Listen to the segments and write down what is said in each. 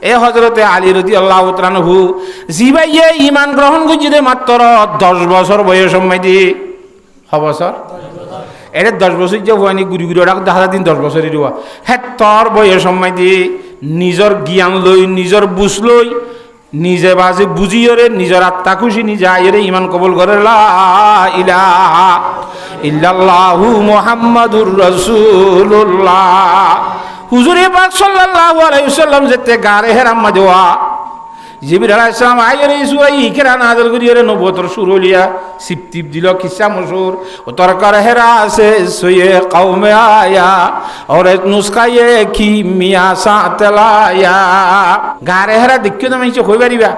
এ হজরতে আলী রাদিয়াল্লাহু তাআলা আনহু জিবাইয়ে ইমান গ্রহণ করছে মাত্র 10 বছর বয়স সময় দিয়ে বছর এটা 10 বছর যে হয়নি গুড়ি গুড়ি ওটা 10 বছরই রোয়া হ্যাঁ তোর বয়স সময় দিয়ে নিজের জ্ঞান লই নিজের বুঝ লই নিজে বাজে বুঝিয়রে নিজের আত্মা খুশি নিজে আইরে ইমান কবুল করে লা ইলাহা ইল্লাল্লাহু মুহাম্মাদুর রাসূলুল্লাহ হুজুরে পাক সাল্লাল্লাহু আলাইহি ওয়াসাল্লাম যেতে গারে হেরাম মাদওয়া জিবরিল আলাইহিস সালাম আইরে সূরা ইকরা নাযিল করিয়ে নবুয়তের সুরলিয়া সিপতিপ দিল কিসা মশহুর তোর করে হেরা আছে সয়ে কওমে আয়া और एक नुस्खा ये कि मिया सातलाया গারে হেরা দেখিও তুমি কই পারিবা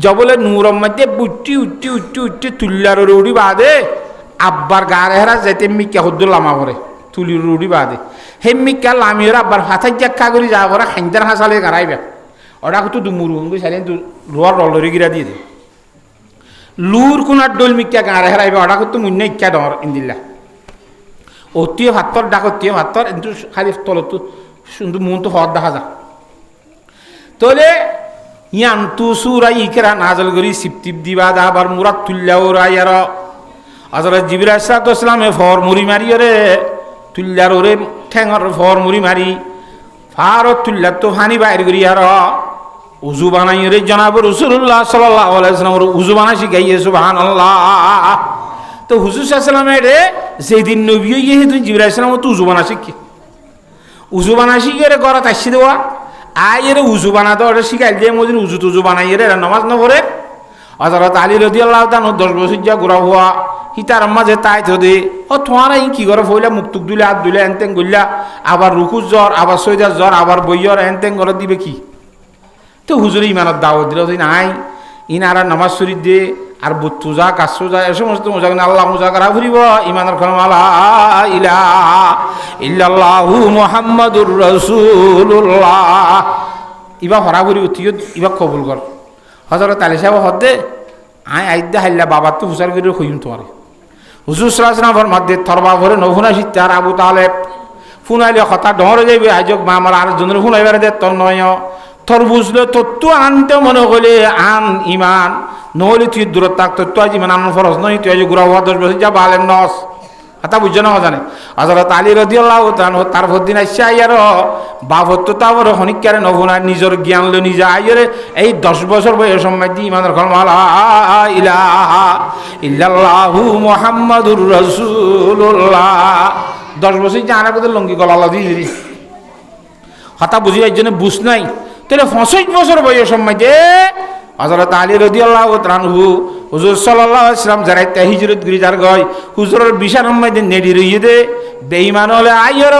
জবলে নূরের মধ্যে বুটি উটি উটি উটি তুল্লার রুড়ি বাদে আব্বার গারে হেরা যেতে মিকা হুদ্দুল লামা করে তুলির রুড়ি বাদে হে মিকা লামিরা আব্বার হাতাই জাক্কা করি যা করে হাইন্দার হাসালে গারাইবা ওটা কত দুমুরু হঙ্গি সাইলেন তু রোয়ার রলরি গিরা দিয়ে দে লুর কোনার ডোল মিকা গারে হেরাইবা ওটা কত মুন্না ইক্কা ডর ইন্দিল্লা অতীয় ভাতর ডাকতীয় ভাতর কিন্তু খালি তলত সুন্দর মন তো হওয়ার দেখা যা তোলে ইয়ান তু সুরা ইকরা নাজল করি সিপতিপ দিবা দা আবার মুরাদ তুল্লাও রায়ার হযরত জিবরিল আলাইহিস সালামে ফর মুড়ি মারি রে তুল্লার ওরে ঠ্যাঙর ফর মুড়ি মারি ফারত তুল্লা তো হানি বাইর করি আর উজু বানাই রে জনাব রাসূলুল্লাহ সাল্লাল্লাহু আলাইহি ওয়াসাল্লাম উজু বানাই শিখাইয়ে সুবহানাল্লাহ তো হুজুর সাল্লামের যেদিন নবী হইয়ে তুই জিবরাইল সালাম তো উজু বানা শিখি উজু বানা শিখে রে ঘরে তাইছি দেওয়া আয় রে উজু বানা তো ওটা শিখাইল দিয়ে মদিন উজু তুজু বানাই রে নামাজ ন পড়ে হযরত আলী রাদিয়াল্লাহু তাআলা 10 বছর যা ঘোরা হওয়া হিতার মাঝে তাই তো দে ও তোমারা কি করে ফইলা মুখ টুক দুলে হাত দুলে এনতেন গইলা আবার রুকুর জ্বর আবার সৈদার জ্বর আবার বইয়র এনতেন করে দিবে কি তো হুজুর ইমানত দাওয়াত দিল তুই নাই ইনারা নামাজ শরীফ দে আর বুতুজা কাসুজা এই সমস্ত মজা আল্লাহ মজা করা ফুরিব ইমানের কলম লা ইলাহা ইল্লাল্লাহু মুহাম্মাদুর রাসূলুল্লাহ ইবা হরা ফুরিব তুই ইবা কবুল কর হযরত আলী সাহেব হদে আই আইদা হাইলা বাবা তো হুসার করে কইম তোমার হুজুর সাল্লাল্লাহু আলাইহি ওয়াসাল্লাম মধ্যে তরবা ভরে নহুনা সিতার আবু তালেব ফুনাইলে কথা ডরে যাইবে আজক মা আমার আর জনের ফুনাইবারে দে তোর নয় তোর বুঝলে তত্ত্ব আনতে মনে হলে আন ইমান নহলে তুই দূরত থাক তত্ত্ব আজ ইমান আনার ফরজ নয় তুই আজ গুড়া হওয়া 10 বছর যা বালেন নস হাতা বুঝছো না জানে হযরত আলী রাদিয়াল্লাহু তাআলা তারপর দিন আইসা আইয়ার বাবত তাওর হনিকারে নভুনা নিজের জ্ঞান ল নিজে আইরে এই 10 বছর বয়স সময় দি ইমানের কলমা লা ইলাহা ইল্লাল্লাহু মুহাম্মাদুর রাসূলুল্লাহ 10 বছর জানা কত লঙ্গি গলা দিই হাতা বুঝি এই জন্য বুঝ নাই তাহলে 65 বছর বয়স সময় দে হযরত আলী রাদিয়াল্লাহু তাআলা আনহু হুজুর সাল্লাল্লাহু আলাইহি ওয়াসাল্লাম যারা হিজরত করি যার গয় হুজুরের বিশার মধ্যে নেডি রইয়ে দে বেঈমান হলে আইয়র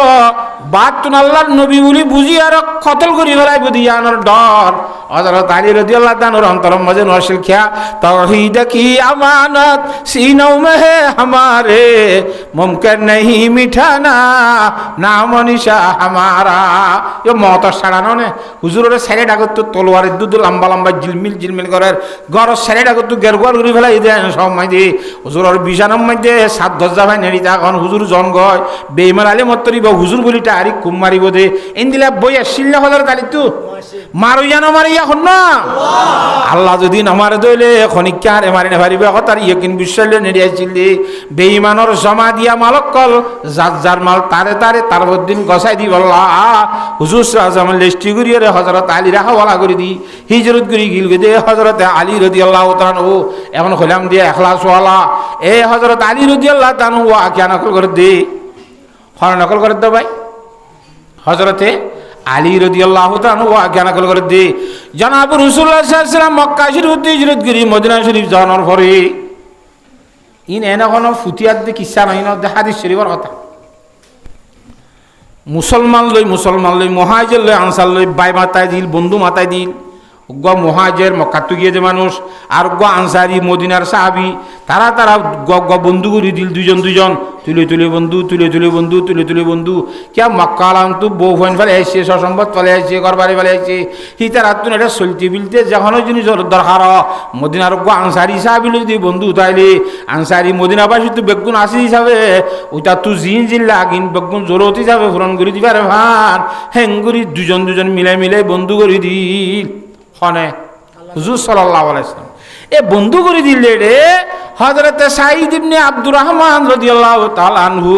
বাত তুন আল্লাহর নবী বলি বুঝি আর কতল করি ফেলাইব দিয়ানোর ডর হযরত আলী রাদিয়াল্লাহু তাআলার অন্তর মাঝে নশিল খিয়া তাওহীদ কি আমানত সিনও মে হে हमारे মুমকিন नहीं মিঠানা নাম নিশা हमारा यो মত ছাড়ানো নে হুজুরের সাইডে ডাকত তলোয়ারের দুধ লম্বা লম্বা জিলমিল জিলমিল করে গর সাইডে ডাকত গেরগর করে ফেলাই দেন সময় দি হুজুরের বিশানের মধ্যে 7-10 ভাই নেড়ি তখন হুজুর জন গয় বেঈমান আলী মতরিব হুজুর বলিটা আরি কুম মারিব দে ইন্দিলা বই আসিল হযরত আলী তু মারু জানো মারিয়া হন না আল্লাহ যদি নামারে দইলে খনিকার মারি না পারিবে কথার ইয়কিন বিশ্বাসলে নেড়ি আসিল দে বেঈমানর জমা দিয়া মালকল জার মাল তারে তারে তার দিন গসাই দি বল্লা হুজুর সাল্লাল্লাহু আলাইহি লিস্টি করিয়ে হযরত আলী হাওয়ালা করে দি হিজরত করি গিল দে হযরত আলী রাদিয়াল্লাহু তাআলা ও এখন হলাম দিয়ে ইখলাস ওয়ালা এ হযরত আলী রাদিয়াল্লাহু তাআলা ওয়া কেন নকল করে দে হর নকল করে দে ভাই হযরতে আলী রাদিয়াল্লাহু তাআলা ওয়া কেন নকল করে দে জনাব রাসূলুল্লাহ সাল্লাল্লাহু আলাইহি ওয়াসাল্লাম মক্কা শরীফ হিজরত করি মদিনা শরীফ যাওয়ার পরে ইন এনা কোন ফুতিয়াত দি কিসা নাই না হাদিস শরীফের কথা মুসলমান লই মুহাজির লই আনসার লই বাই মাতায় দিল বন্ধু মাতায় দিল মহাজের মক্কাতে গিয়ে যে মানুষ আর আনসারি মদিনার সাহাবি তারা বন্ধু করে দিল দুজন তুলে বন্ধু তুলে বন্ধু কিয়া মক্কা আলান্তু বউ ফাইন ফেলে আসছে সসম্পদ ফেলে আসছে ঘর বাড়ি ফেলে আসছে হি তার আত্মন এটা চলতে বিলতে যখন জিনিস দরকার মদিনার আনসারি সাহাবি যদি বন্ধু তাইলে আনসারি মদিনা পাশে তো বেগুন আসি হিসাবে ওইটা তুই জিন লাগিন বেগুন জরুরত হিসাবে পূরণ করে দিবে আরে ভান হেঙ্গুরি দুজন মিলে বন্ধু করে দিল হনে হুজুর সাল্লাল্লাহু আলাইহি ওয়াসাল্লাম এ বন্ধু করে দিলে রে হযরতে সাঈদ ইবনে আব্দুর রহমান রাদিয়াল্লাহু তাআলা আনহু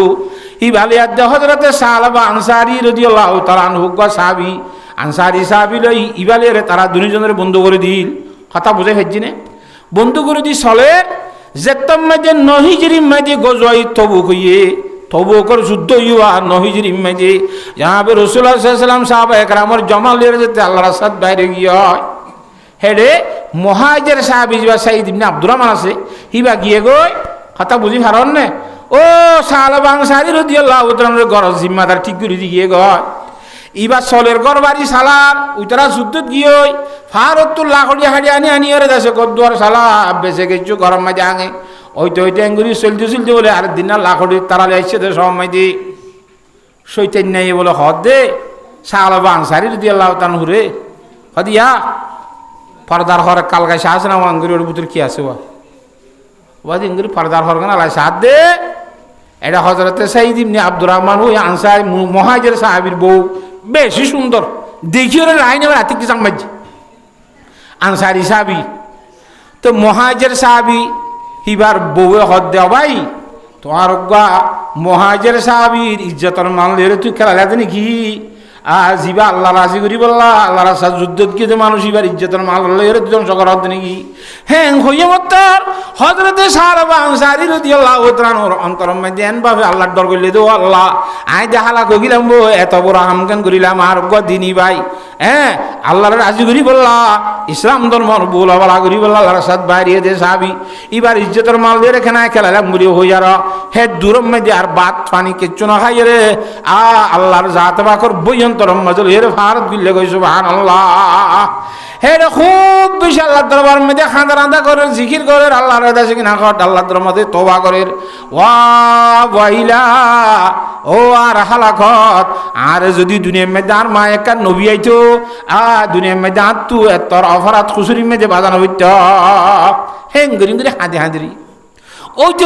ইবালিয়াত হযরতে সাহাবা আনসারী রাদিয়াল্লাহু তাআলা আনহু সাহাবী আনসারী সাহাবী লই ইবালিয়ারে তারা দুজনের বন্ধু করে দিল কথা বুঝে ফেজিনে বন্ধু করে দি সলের যেতম মাঝে নহিজরি মাঝে গজওয়াই তবুক হইয়ে তবুকর যুদ্ধ ইয়া নহিজরি মাঝে জানাবে রাসূলুল্লাহ সাল্লাল্লাহু আলাইহি ওয়াসাল্লাম সাহাবা একরামর জমালের যেতে আল্লাহর রাস্তাত বাইরে গিয়া হেডে মহাজের সাহাবী বা সাঈদ ইবনে আব্দুর রহমান আছে হিবা গিয়ে গই কথা বুঝি হারন নে ও সাহাবা আনসারী রাদিয়াল্লাহু তাআলার গরজ জিম্মাদার ঠিক করে দি গিয়ে গয় ইবা সলের ঘর বাড়ি সালার উইতারা যুদ্ধত গিয়ে ফারতুল লাখড়ি হাড়ি আনি আরে দেশে গদ্দুয়ার সালা বেঁচে গেছো গরম মাঝে আঙে ওইতে আঙ্গুরি চলতে বলে আর দিন লাখড়ি তারালে আসছে তো সময় দি সৈতান নাই বলে হদ দে সাহাবা আনসারী রাদিয়াল্লাহু তাআলা হুরে হদিয়া পর্দার হর কাল গাছে আসে না আঙ্গুরির ভিতর কি আছে ওয়াদি আঙ্গুরি পর্দার হর গান আলাই সাথ দে এটা হযরতে সাঈদ ইবনে আব্দুর রহমান ওই আনসারী মহাজের সাহাবীর বউ বেশি সুন্দর দেখিও লাইন এবার হাতে কি সাংবাজ আনসারী সাহাবী তো মহাজের সাহাবী হিবার বউয়ে হদ দেওয়া ভাই তোমার মহাজের সাহাবীর ইজ্জতর মানলে তুই খেলা লাগে নাকি আর জিবা আল্লাহ রাজি করি বললা আল্লাহ রাস্তা যুদ্ধত গিয়ে মানুষ এবার ইজ্জতের মাল দুজন সকর হদ নাকি হ্যাঁ হইয়ে মত্তর হযরতে সাহাবা আনসারী রাদিয়াল্লাহু তাআলার অন্তরম দেন ভাবে আল্লাহর ডর কইলে দো আল্লাহ আই দেখালা কইলাম বো এত বড় হামকান করিলাম আর দিনী ভাই হ্যাঁ আল্লাহর রাজি করি বললা ইসলাম ধর্মর বলা বলা করি বললা আল্লাহর রাস্তাত বাইরে দে সাহাবী এবার ইজ্জতের মাল দিয়ে রেখে না খেলালাম বলি হই আর হে দূরম মধ্যে আর ভাত পানি কিচ্ছু না খাই রে আল্লাহর জাত বাকর বইয়ন্তরম মাজল এর ভারত বিল্লে কই সুবহানাল্লাহ হে রে খুব বেশি আল্লাহর দরবার মধ্যে খান্দা রান্দা করে জিকির করে আল্লাহর রাদা সিকিনা কর আল্লাহর দরবার মধ্যে তওবা করে ওয়া ওয়াইলা ও আর হালাকত আর যদি দুনিয়ার মধ্যে আর মা একা নবী আইতো দুনিয়ার মধ্যে আর তু তোর অপরাধ খুসুরির মধ্যে বাজানো হইত হেঙ্গরি হাঁদি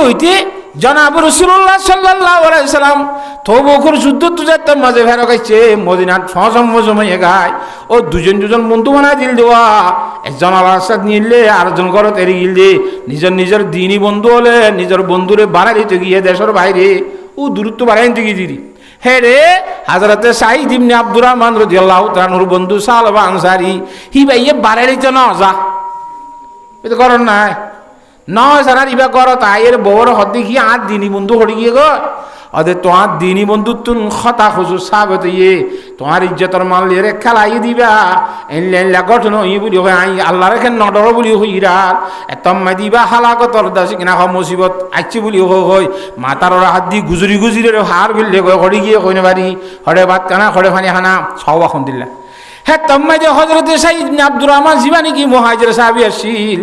ওইতে জনাব রাসূলুল্লাহ সাল্লাল্লাহু আলাইহি ওয়াসাল্লাম তবুকর যুদ্ধ তুজাত মাঝে ফেরো গাইছে মদিনার সময় গায় ও দুজন বন্ধু বানাই দিল দেওয়া একজন আল্লাহর সাথে নিলে আরেকজন ঘরত এরি গিল দে নিজের দিনই বন্ধু হলে নিজের বন্ধুরে বাড়াই দিতে গিয়ে দেশের বাইরে ও দূরত্ব বাড়াই দিতে গিয়ে দিদি হে রে হযরতে সাঈদ ইবনে আব্দুর রহমান রাদিয়াল্লাহু তাআলার বন্ধু সাহাবা আনসারী হি ভাইয়ে বাড়াই দিতে না যা এটা করন না নয় সারার ইবা কর তাইয়ের বউর হদ দেখি আর দিনী বন্ধু হড়ি গিয়ে গো অদে তোমার দিনী বন্ধু তুন খতা খুঁজু সাবত ইয়ে তোমার ইজ্জতর মাল রে খেলাই দিবা এনলা গঠন ই বলি হয় আই আল্লাহর এখানে নডর বলি হইরার এতম্মা দিবা হালাকতর দাসি কিনা হ মুসিবত আইছি বলি হয় মাতার হাত দি গুজরি হার গিলে হড়ি গিয়ে কইনে বাড়ি হড়ে ভাত কানা হড়ে ফানি হানা সব এখন দিল্লা হ্যাঁ তম্মা যে হযরতে সাঈদ ইবনে আব্দুর রহমান জীবানী কি মহাজের সাহাবী আসিল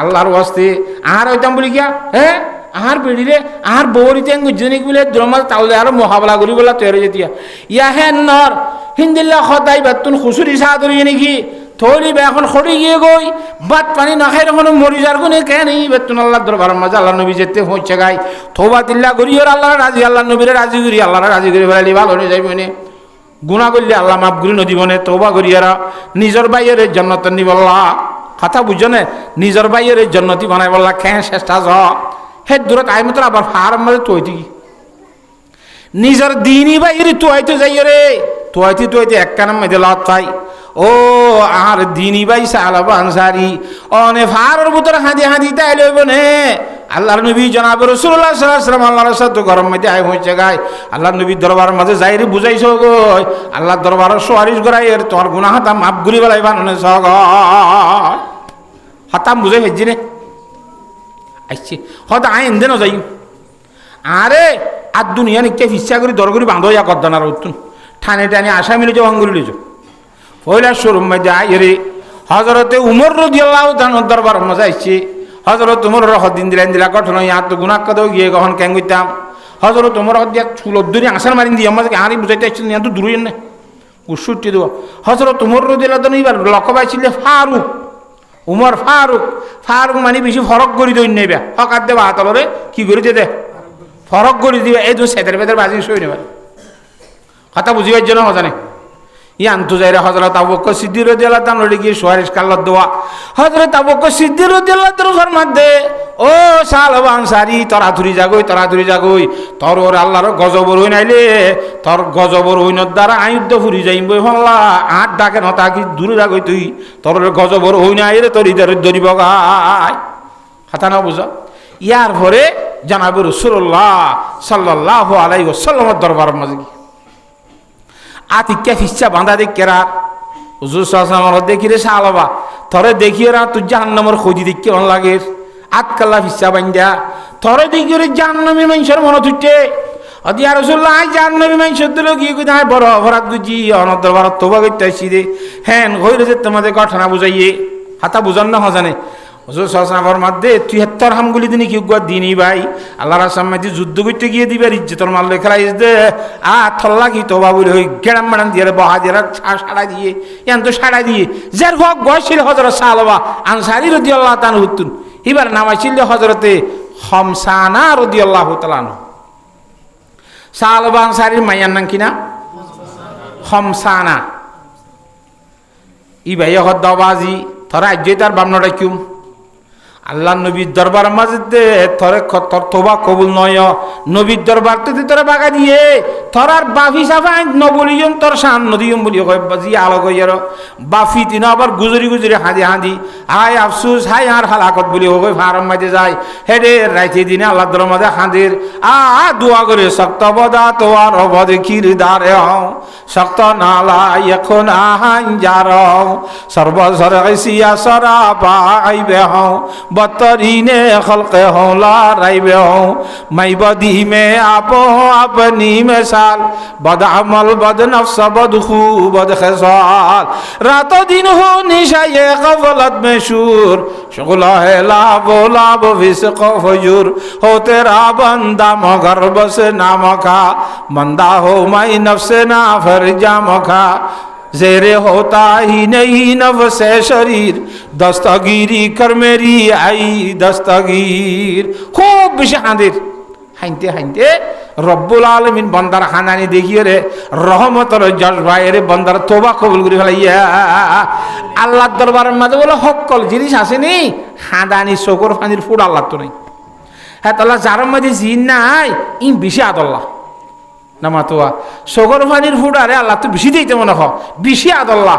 আল্লাহর ওয়াস্তে আর হইতাম বলি গিয়া হ্যাঁ আর বেড়িরে আর বৌরিতে গুজনিক বলে দ্রমাল তাহলে আর মহাবলা করি বলা তৈরি যেতিয়া ইয়া হ্যাঁ নর হিন্দিল্লা খতাই বাতুন খুসুরি সাদরি নাকি থলি এখন খড়ি গিয়ে গই বাত পানি না খাই তখন মরি যার গুনে কেন বেতুন আল্লাহ দরবার মাঝে আল্লাহ নবী যেতে হচ্ছে গাই থোবা তিল্লা করি ওর আল্লাহ রাজি আল্লাহ নবীরে রাজি করি আল্লাহ রাজি করি বেড়ালি ভালো হয়ে যাইব নে গুণা করলে আল্লাহ মাফ করি নদীবনে তওবা করিয়ারা নিজের বাইয়ের জন্নত নিবল্লা কথা বুঝছো না নিজের বাইয়ের জন্নতি বানাই বললা খেয়ে চেষ্টা য হে দূরত আই মতো আবার ফার্ম মাঝে তুইতি নিজের দিনই বাইরে তুইতে যাই রে তুইতে এক কানাম মেঝে লত পাই ও আর দিনই বাই সাহাবা আনসারী অনে ফারের ভিতর হাঁদি তাই লইব নে আল্লাহর নবী জনাব রাসূলুল্লাহ সাল্লাল্লাহু আলাইহি ওয়াসাল্লাম আল্লাহর সাথে গরম মধ্যে আই হইছে গায় আল্লাহর নবী দরবার মাঝে যাইরে বুঝাইছো গো আল্লাহর দরবারে সুয়ারিশ করাইর তোর গুনাহ হাতা মাফ করি বলাই বাননে সগ হাতাম বুঝাই হেজিনে আইছে হয়তো আইন দেন যাই আরে আর দুনিয়া নিকে ফিসা করে দর করে বাঁধো ইয়া করদানার উত্তুন ঠানে আসামি লিজো ভাঙ্গুরি লিজো পয়লা শোরুম মধ্যে আই রে হজরতে উমর রাদিয়াল্লাহু তাআলা দরবার মজা আসছে হজরত উমর হদিন দিলা ঘটনা ইয়া তো গুনাহ কদ গিয়ে কখন কেন কইতাম হজরত উমর হদিয়া চুলত ধরে আসার মারিন দিয়ে আমাকে আরি বুঝাইতে আসছিল ইয়া তো দূরই না উসুটি দেব হজরত উমর রাদিয়াল্লাহু তাআলা এবার লক্ষ্য পাইছিল ফারুক উমর ফারুক ফারুক মানে বেশি ফরক করে দই নেবে হকাত দেবা হাতলরে কি করে দে ফরক করে দিবে এই তো সেদের বেদের বাজি সই নেবে কথা বুঝিবার জন্য হজানে ইয়ান তো যাইরা হযরত আবু বকর সিদ্দিক রাদিয়াল্লাহু তাআলা গিয়ে সুয়ারিশ কাল্লাত দোয়া হযরত আবু বকর সিদ্দিক রাদিয়াল্লাহু তাআলা ফরমাতে ও সালবা আনসারী তরাতুরি জাগই তোর ওর আল্লাহর গজবর হই নাইলে তোর গজবর হইনর দ্বারা আয়ুদ্ধ ফুরি যাইম বই হল্লা আট ডাকে নতা কি দূরে জাগই তুই তোর গজবর হই নাই রে তোর ইদার দরি বগাই কথা না বুঝা ইয়ার পরে জনাব রাসূলুল্লাহ সাল্লাল্লাহু আলাইহি ওয়াসাল্লামের দরবার মাঝে আতিক্যা ফিচ্ছা বাঁধা দেখেরা হুজুর সাল্লাল্লাহু দেখি রে সালবা থরে দেখিরা তুই জাহান্নামের খোঁজি দেখি অন লাগে আতকাল্লা ফিচ্ছা বান্ধা থরে দেখি রে জাহান্নামী মানুষের মনে তুইতে অদিয়া রাসূলুল্লাহ জাহান্নামী মানুষের দিল কি কই না বড় অপরাধ বুঝি অনন্ত ভারত তোবা করতে আসি রে হ্যাঁ কইরে যে তোমাদের ঘটনা বুঝাইয়ে হাতা বুঝান না হজানে হুজুর সাল্লাল্লাহু মধ্যে 73 হামগুলি দিনই কি গুয়া দিনই ভাই আল্লাহর সামনে যুদ্ধ করতে গিয়ে দিবার ইজ্জতর মাল লেখাইস দে থল্লা কি তোবা বলে হই গেরাম মারান দিয়ে বহা দিয়ে সাড়া দিয়ে এন তো সাড়া দিয়ে যার হক গয়ছিল হযরত সালবা আনসারী রাদিয়াল্লাহু তাআলা হুতুন এবার নামাইছিল হযরতে হামসানা রাদিয়াল্লাহু তাআলা সালবা আনসারীর মাইয়ার নাম কিনা হামসানা ই ভাই হদ দাবাজি থরা আজ্জে তার বামনাটা কিউম আল্লাহ নবীর দরবার মাঝে থরে তোবা কবুল নয় নবীর দরবার তুই তোরা বাগা দিয়ে থরার বাফি সাফাই নবলিয়ম তোর শান নদীয়ম বলি কয় বাজি আলো কইয়ার বাফি তিন আবার গুজরি হাঁদি হাই আফসুস হাই আর হালাকত বলি কই ফার্ম মাঝে যায় হেডে রাইতে দিনে আল্লাহ দরবার মাঝে হাঁদির দোয়া করে শক্ত বদা তোয়ার অবধ কিরদারে হও শক্ত নালা এখন আহান যার সর্বসর সিয়া সরা পাইবে হও बतरीने खल्क़े हौला राइबे हो मैं बदी में आपो अपनी मिसाल बद अमल बद नफ्स बद खूब बद खसाल रातों दिन हो निशाए गफलत में शूर शुगला है लाभ फिस्क फजूर हो तेरा बंदा मगर बस नाम खा मंदा हो मैं नफ्स ना फरजा मखा जेरे होता ही नहीं नफ्स शरीर दस्तगीरी कर मेरी आई दस्तगीर खूब बेশি হাঁদের হাইতে রব্বুল আলামিন বান্দার হানানি দেখিয়ে রে রহমতের জজবায়ে রে বান্দার তওবা কবুল করে ফেলাইয়া আল্লাহর দরবারের মাঝে বলে হকল জিনিস আসেনি হাঁদানি শকর ফানির ফুড আল্লাহ তো নাই হ্যাঁ তাহলে যার মাঝে জিন নাই ই বেশি আদল্লাহ নামাতোয়া সগর ফানির ফুডারে আল্লাহ তো বেশি দিতে মনে হয় বেশি আদল্লাহ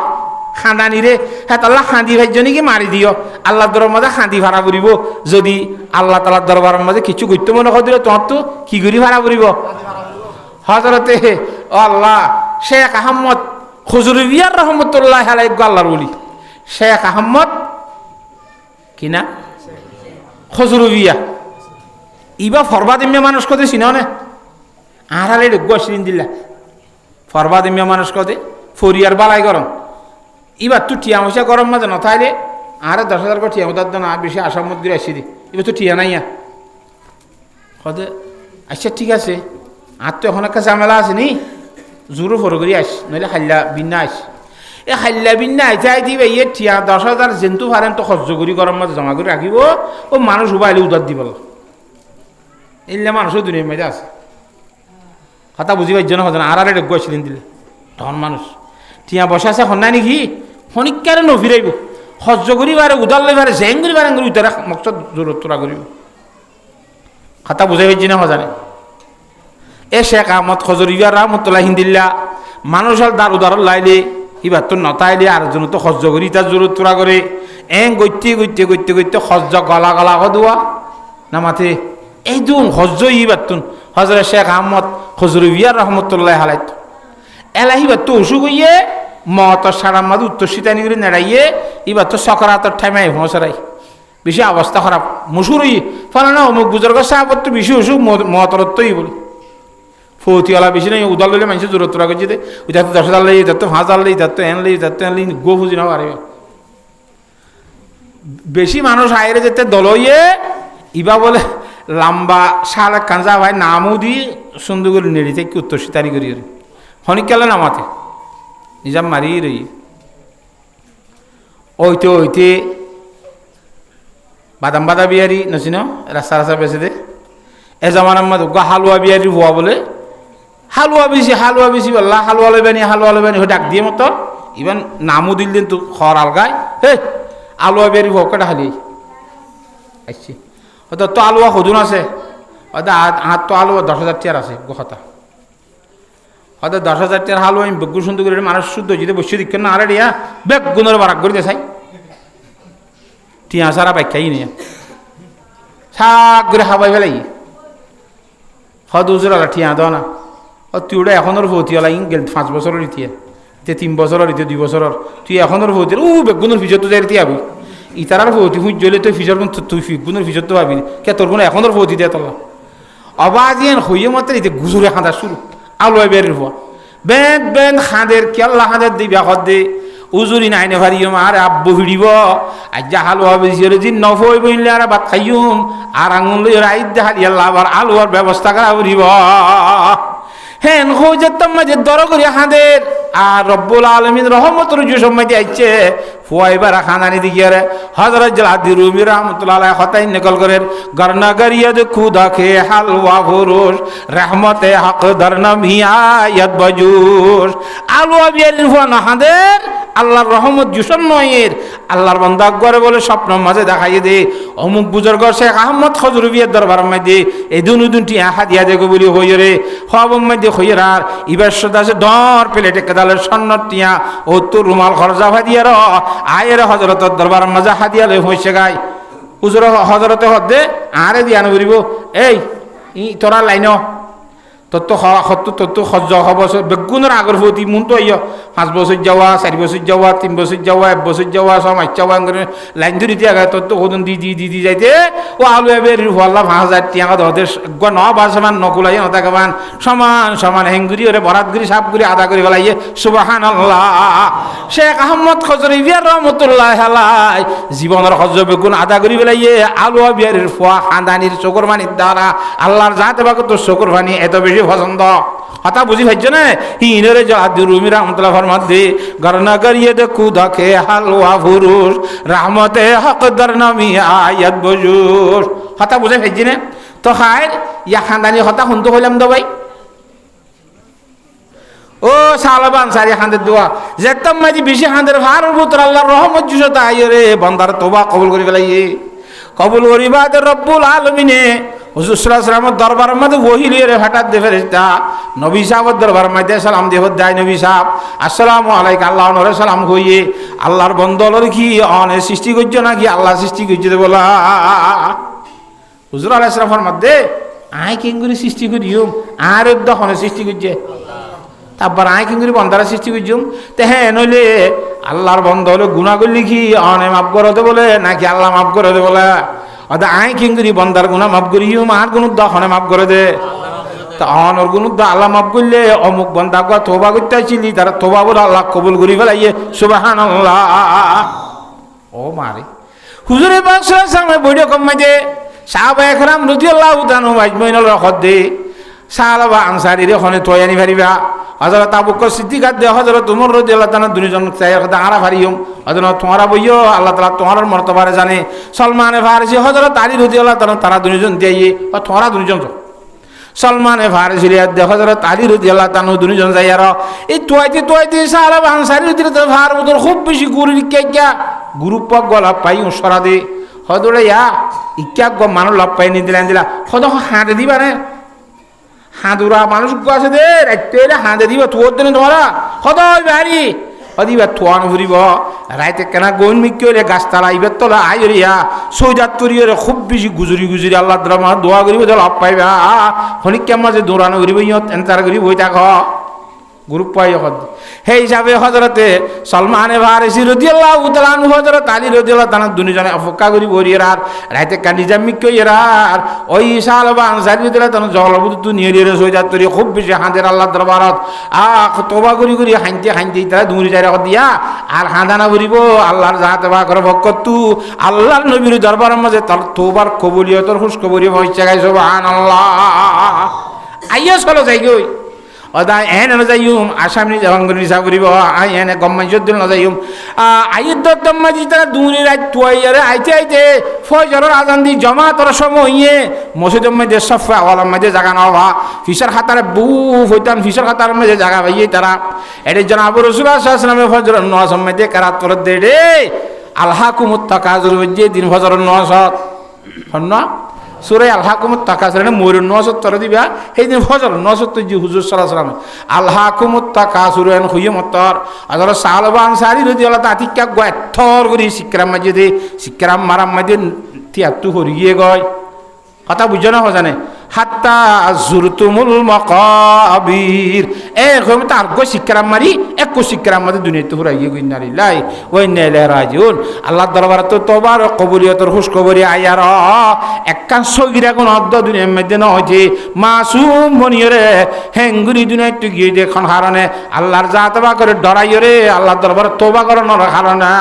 খাঁদানি রে হ্যাঁ তাল্লাহ খাঁদি ভাইজনীকে মারি দিও আল্লাহর দরবার মাঝে খাঁদি ভাড়া করিব যদি আল্লাহ তালার দরবারের মাঝে কিছু করতে মনে হয় দিলে তোমার তো কি করি ভাড়া করিব হজরতে ও আল্লাহ শেখ আহমদ খুজুরবিয়ার রহমতুল্লাহ আলাইহি আল্লাহর বলি শেখ আহমদ কিনা খুজুরবিয়া ইবা ফরবাদিমিয়া মানুষ কত চিনাও না আড়ালে গোসরিন দিলা ফরবাদিমিয়া মানুষ কতে ফরিয়ার বালাই গরম এবার তো টিয়া মশা গরম মাঝে নথাইলে আরে 10,000 করে টিয়া মতার না বেশি আসামত দিয়ে আসি দি এবার তো টিয়া নাইয়া কদে আচ্ছা ঠিক আছে আর তো এখন একটা ঝামেলা আছে নি জোরও ফর করি আস নইলে হাল্লা বিন্না আস এ হাল্লা বিন্না যাই দিবে ইয়ে টিয়া 10,000 জেন্তু ফারেন তো সহ্য করি গরম মাঝে জমা করে রাখিব ও মানুষ উবাইলে উদার দিব এলে মানুষও দুনিয়ার মধ্যে আছে কথা বুঝি পাইছ না হতো না আড়ালে গোসরিন দিলে তখন মানুষ টিয়া বসে আছে হন্যায় নাকি শনিকারে নফিরাইব সহ্য করি বারে উদার লৈ বারে জেং করি বারে উতারা মকসদ জোরত তোরা করিব কথা বুঝাই পাইছি না হজানে এ শেখ আহমদ খজরিয়া রহমতুল্লাহ হিন্দিল্লা মানুষের দার উদার লাইলে এবার তো নতাইলে আর জন তো সহ্য করি তার জোরত তোরা করে গইতে সহ্য গলা গলা দোয়া না মাথে এই দুন সহ্য ইবার তুন হজরত শেখ আহমদ খজরিয়া রহমতুল্লাহ হালাইত এলাহিবার তো অসুখ হইয়ে মতর সারা মাদ উত্তর শীতানি করে নেড়াইয়ে এবার তো সকরাতর ঠাইমাই ভোঁসরাই বেশি অবস্থা খারাপ মশুর হই ফলে না অমুক বুজুর্গ সাহাবত তো বেশি অসুখ মতরত্বই বলি ফৌতিওয়ালা বেশি নাই উদাল লইলে মানুষের জোরত রাখা যেতে ওই তো 10,000 লাই তো 5,000 লাই তো এন লাই গো ফুজি না পারে বেশি মানুষ আইরে যেতে দলইয়ে ইবা বলে লম্বা শাল কাঞ্জা ভাই নামও দি সুন্দর করে নেড়ি থেকে উত্তর সিতারি করি হনিক কেলে নামাতে নিজাম মারি রই ওইতে বাদাম বাদা বিয়ারি নচিন রাস্তা রাস্তা বেছে দে এ জামানার মধ্যে হালুয়া বিয়ারি ভুয়া বলে হালুয়া বেশি বললা হালুয়া লবেনি ডাক দিয়ে মতো ইভেন নামও দিল দিন তো খর আলগায় হে আলুয়া বিয়ারি ভুয়া কেটা হালি আসছি হয়তো তো আলুয়া সদুন আছে হয়তো আট তো আলুয়া 10,000 টিয়ার আছে কথা হয়তো 10,000 টিয়ার হালুয়া আমি বেগুন সুন্দর করে মানুষ শুদ্ধ যদি বসে দিক না আরে রিয়া বেগুনের বারাক করে দেখাই টিয়া সারা ব্যাখ্যাই নিয়ে শাক করে হাবাই ফেলাই হদুজুর আলা টিয়া দাও না ও তুই ওটা এখনোর ভৌতি আলা গেল 5 বছরের ইতিয়ে 3 বছরের ইতিয়ে 2 বছরের তুই এখনোর ভৌতি বেগুনের ফিজর তো যাই ইতি আবি ইতারার ভৌতি হুঁজ জ্বলে তুই ফিজর তুই গুণের ফিজর তো ভাবি কে তোর কোনো এখনোর ভৌতি দিয়ে তোলা অবাজিয়ান হইয়ে মাত্র ইতে গুজুরে খাঁদা শুরু আলোয় বেরিয়ে হওয়া বেন খাঁদের কেল্লা খাঁদের দিবি হদ দে উজুরি নাইনে ভারিয়ম আর আব্বু ভিড়িব আর যা হালুয়া বেশি দিন নফই বইলে আর ভাত খাইম আর আঙুল রাইত দেখালি আল্লাহ আবার আলুয়ার ব্যবস্থা করা উড়িব হেন হয়ে যেতাম মাঝে দর করি হাঁদের আর রব্বুল আলমিন রহমতুর যে সময় আইছে ফুয়াইবার খানানি দিকে হজরত জালাদি রুমি রহমতুল্লাহ হতাই নকল করেন গরনা গরিয়দ খুদা খে হালওয়া ভুরুষ রহমতে হক দরনা মিয়ায়ত বজুষ আলুয়া বিয়ারিন ফুয়া না হাঁদের আল্লাহর রহমত জুসন নয়ের আল্লাহর বান্দা করে বলে স্বপ্ন মাঝে দেখাইয়ে দে অমুক বুজুর্গ শেখ আহমদ খজরুবিয়ার দরবার মধ্যে এই দুটি হাদিয়া দেখো বলি হইয় রে হব মধ্যে হইয়ের আর ইবার সদাসে ডর প্লেটে কেদালের সন্ন্যত টিয়া ও তোর রুমাল খরচা ভাদিয়ার আয়ের হজরতের দরবার মাঝে হাদিয়া লই হইছে গাই হুজুর হজরতে হদে আরে দিয়া নবরিব এই তোরা লাইন তত্ত্ব তত্ত্ব সহ্য বছর বেগুনের আগর ভৌতি মন তো 5 বছর যাওয়া 4 বছর যাওয়া 3 বছর যাওয়া 1 বছর যাওয়া 6 মাস যাওয়া লাইন ধরে দিয়ে আগে তত্ত্ব কদন দি যাইতে ও আলু এবার হল্লা 5,000 টাকা ধরতে ন বাসমান নকুলাই নতাকাবান সমান হেঙ্গুরি ওরে বরাতগুরি সাপগুরি আদা করে ফেলাইয়ে সুবহানাল্লাহ শেখ আহমদ খজরিবিয়ার রহমতুল্লাহ আলাই জীবনের হজ্জ বেগুন আদা করে ফেলাইয়ে আলু বিয়ারের ফুয়া খানদানির চোখর মানির দ্বারা আল্লাহর জাতে বাকে তো চোখর পানি এত বেশি পছন্দ কথা বুঝি ভাইছো না হিনরে জালাদি রুমি রহমতুল্লাহ ফরমাত দে গরনা গরিয়ে দে খুদা খে হালওয়া ফুরুষ রহমতে হক দরনা মিয়ায়ত বজুষ কথা বুঝে ভাইছি না তো খায়ের ইয়া খানদানি কথা শুনতে হইলাম তো ভাই ও সালাবান সারি হাঁদের দোয়া যেতাম মাঝি বেশি হাঁদের ভার পুত্র আল্লাহর রহমত জুসতা আইরে বান্দার তোবা কবুল করি ফেলাইয়ে কবুল করিবা রব্বুল আলমিনে হুজুর সাল্লাল্লাহু আলাইহি ওয়াসাল্লাম দরবার মধ্যে ওহিলিয়ে হঠাৎ দে ফেরেশতা নবী সাহেবের দরবার মধ্যে সালাম দিয়ে দেয় নবী সাহেব আসসালামু আলাইকুম আল্লাহ নরে সালাম কইয়ে আল্লাহর বন্দর কি অনে সৃষ্টি করছো নাকি আল্লাহ সৃষ্টি করছে বলা হুজুর আলাইহিস সালামের মধ্যে আই কিংগুরি সৃষ্টি করিও আর দহনে সৃষ্টি করছে তারপর আই কিংগুরি বন্দারা সৃষ্টি করছুম তে হ্যাঁ নইলে আল্লাহর বন্ধ হলে গুনাহ করলে কি অনে মাফ করে দে বলে নাকি আল্লাহ মাফ করে দে বলে অদা আই কিংগুরি বন্দার গুনাহ মাফ করিও আর গুণ দহনে মাফ করে দে তা অনর গুণ আল্লাহ মাফ করলে অমুক বন্দা গো তওবা করতে আইছিলি তারা তওবা বলে আল্লাহ কবুল করি ফেলাইয়ে সুবহানাল্লাহ ও মারে হুজুরে পাক সাল্লাল্লাহু আলাইহি ওয়াসাল্লাম বইড় কমাইতে সাহাবায়ে কেরাম রাদিয়াল্লাহু তাআলা আজমাইনুল রহদে সাহাবা আনসারীরে ওখানে তয়ানি ভারিবা হযরত আবু বকর সিদ্দিক দে হযরত উমর রাদিয়াল্লাহু তাআলা দুইজন সাহাবা আরা ভারিয়ম হযরত তোমরা বইও আল্লাহ তাআলা তোমার মর্তবারে জানে সলমানে ফারসি হযরত আলী রাদিয়াল্লাহু তাআলা তারা দুইজন দিয়ে ও তোমরা দুইজন সলমানে ফারসি দে হযরত আলী রাদিয়াল্লাহু তাআলা দুইজন যাইয়ার এই তোয়াইতে সাহাবা আনসারীর দিতে ভার বদর খুব বেশি গুরু কিয়া গ্রুপ গলা পাই উসরা দে হদরে ইয়া ইক্কা গ মানুষ লাভ পাই নি দিলা হদ হাঁটে দিবা রে হাঁদুরা মানুষ আছে দে রাইতে হাঁদে দিবা তোর দিন তোমরা হদয় বাড়ি হদিবা থোয়ান ঘুরিব রাইতে কেনা গন মিলে গাছতলা ইবার তলা আইরিয়া সৌজাত্তরিয়রে খুব বেশি গুজরি আল্লাহ দ্রামা দোয়া করিব লাভ পাইবা হনিকা মাঝে দৌড়ানো করিব ইয়ত এন্তার করি বই থাক গ্রুপ পাই সেই হিসাবে হজরতে সলমানে ফারিসি রাদিয়াল্লাহু তাআলা আনহু হযরত আলী রাদিয়াল্লাহু তাআলা দুইজনে অপেক্ষা করি বরিয়ার আর রাইতে কান্দিজা মিকইরা আর ওই সাহাবা আনসারী রাদিয়াল্লাহু তাআলা জলবুত নিয়ে নিয়ে সইজাত তরি খুব বেশি হাঁদের আল্লাহর দরবারত তওবা করি করি হাঁনতে তারা দুনি যারা দিয়া আর হাঁদানা করিব আল্লাহর জাত বা করে বকতু আল্লাহর নবীর দরবারের মাঝে তার তওবার কবুলিয়তর খুশখবরি হইছে গায় সুবহানাল্লাহ আইয়া চলো যাই গই ওদা এন না যাইম আসামি জবাঙ্গরি হিসাব করিব আই এনে গম্মাইজুদ্দিন না যাইম আইদ দম্মাজি তারা দুনি রাত তুয়াইরে আইতে ফজরের আজান দি জামাতের সময়ে মসজিদের মধ্যে সফা ওয়ালার মধ্যে জায়গা না হওয়া ফিসার খাতারে বউ হইতান ফিসার খাতার মধ্যে জায়গা পাইয়ে তারা এর জনাব রাসূলুল্লাহ সাল্লাল্লাহু আলাইহি ওয়াসাল্লাম ফজরের নামাজ মধ্যে কারাত করে দে রে আলহাকুমুত তাকাজুর মধ্যে দিন ফজরের নামাজ হন্না সূরা আলহাকুমুত তাকাসুর নে ময়ূর নসত তর দিবা সেই দিন ফজর নসত জি হুজুর সাল্লাল্লাহু আলাইহি ওয়াসাল্লাম আলহাকুমুত তাকাসুর এন খুয়মতর আদর সাহাবা আনসারী রাদিয়াল্লাহু তাআলা তিকা গয়থর করি সিকরাম মসজিদে সিকরাম মারাম মসজিদে তিয়াতু হরিয়ে গয় কথা বুঝছো না জানে হাত্তা জুরতুমুল মাকাবির এরকম তার গো সিকরাম মারি এক সিকরাম মধ্যে দুনিয়াতে হুরাইয়ে গই নারিল্লাহ ওয়া ইন্না ইলাইহি রাজিউন আল্লাহর দরবারে তো তওবার কবুলিয়তের খুশখবরি আয়ার একখান সগীরা কোন অদ্দ দুনিয়ার মধ্যে ন হইছে মাসুম বনিয়রে হেঙ্গুরি দুনিয়াতে গিয়ে দেখন হারানে আল্লাহর জাত বা করে ডরাইরে আল্লাহর দরবারে তওবা করানোর কারণে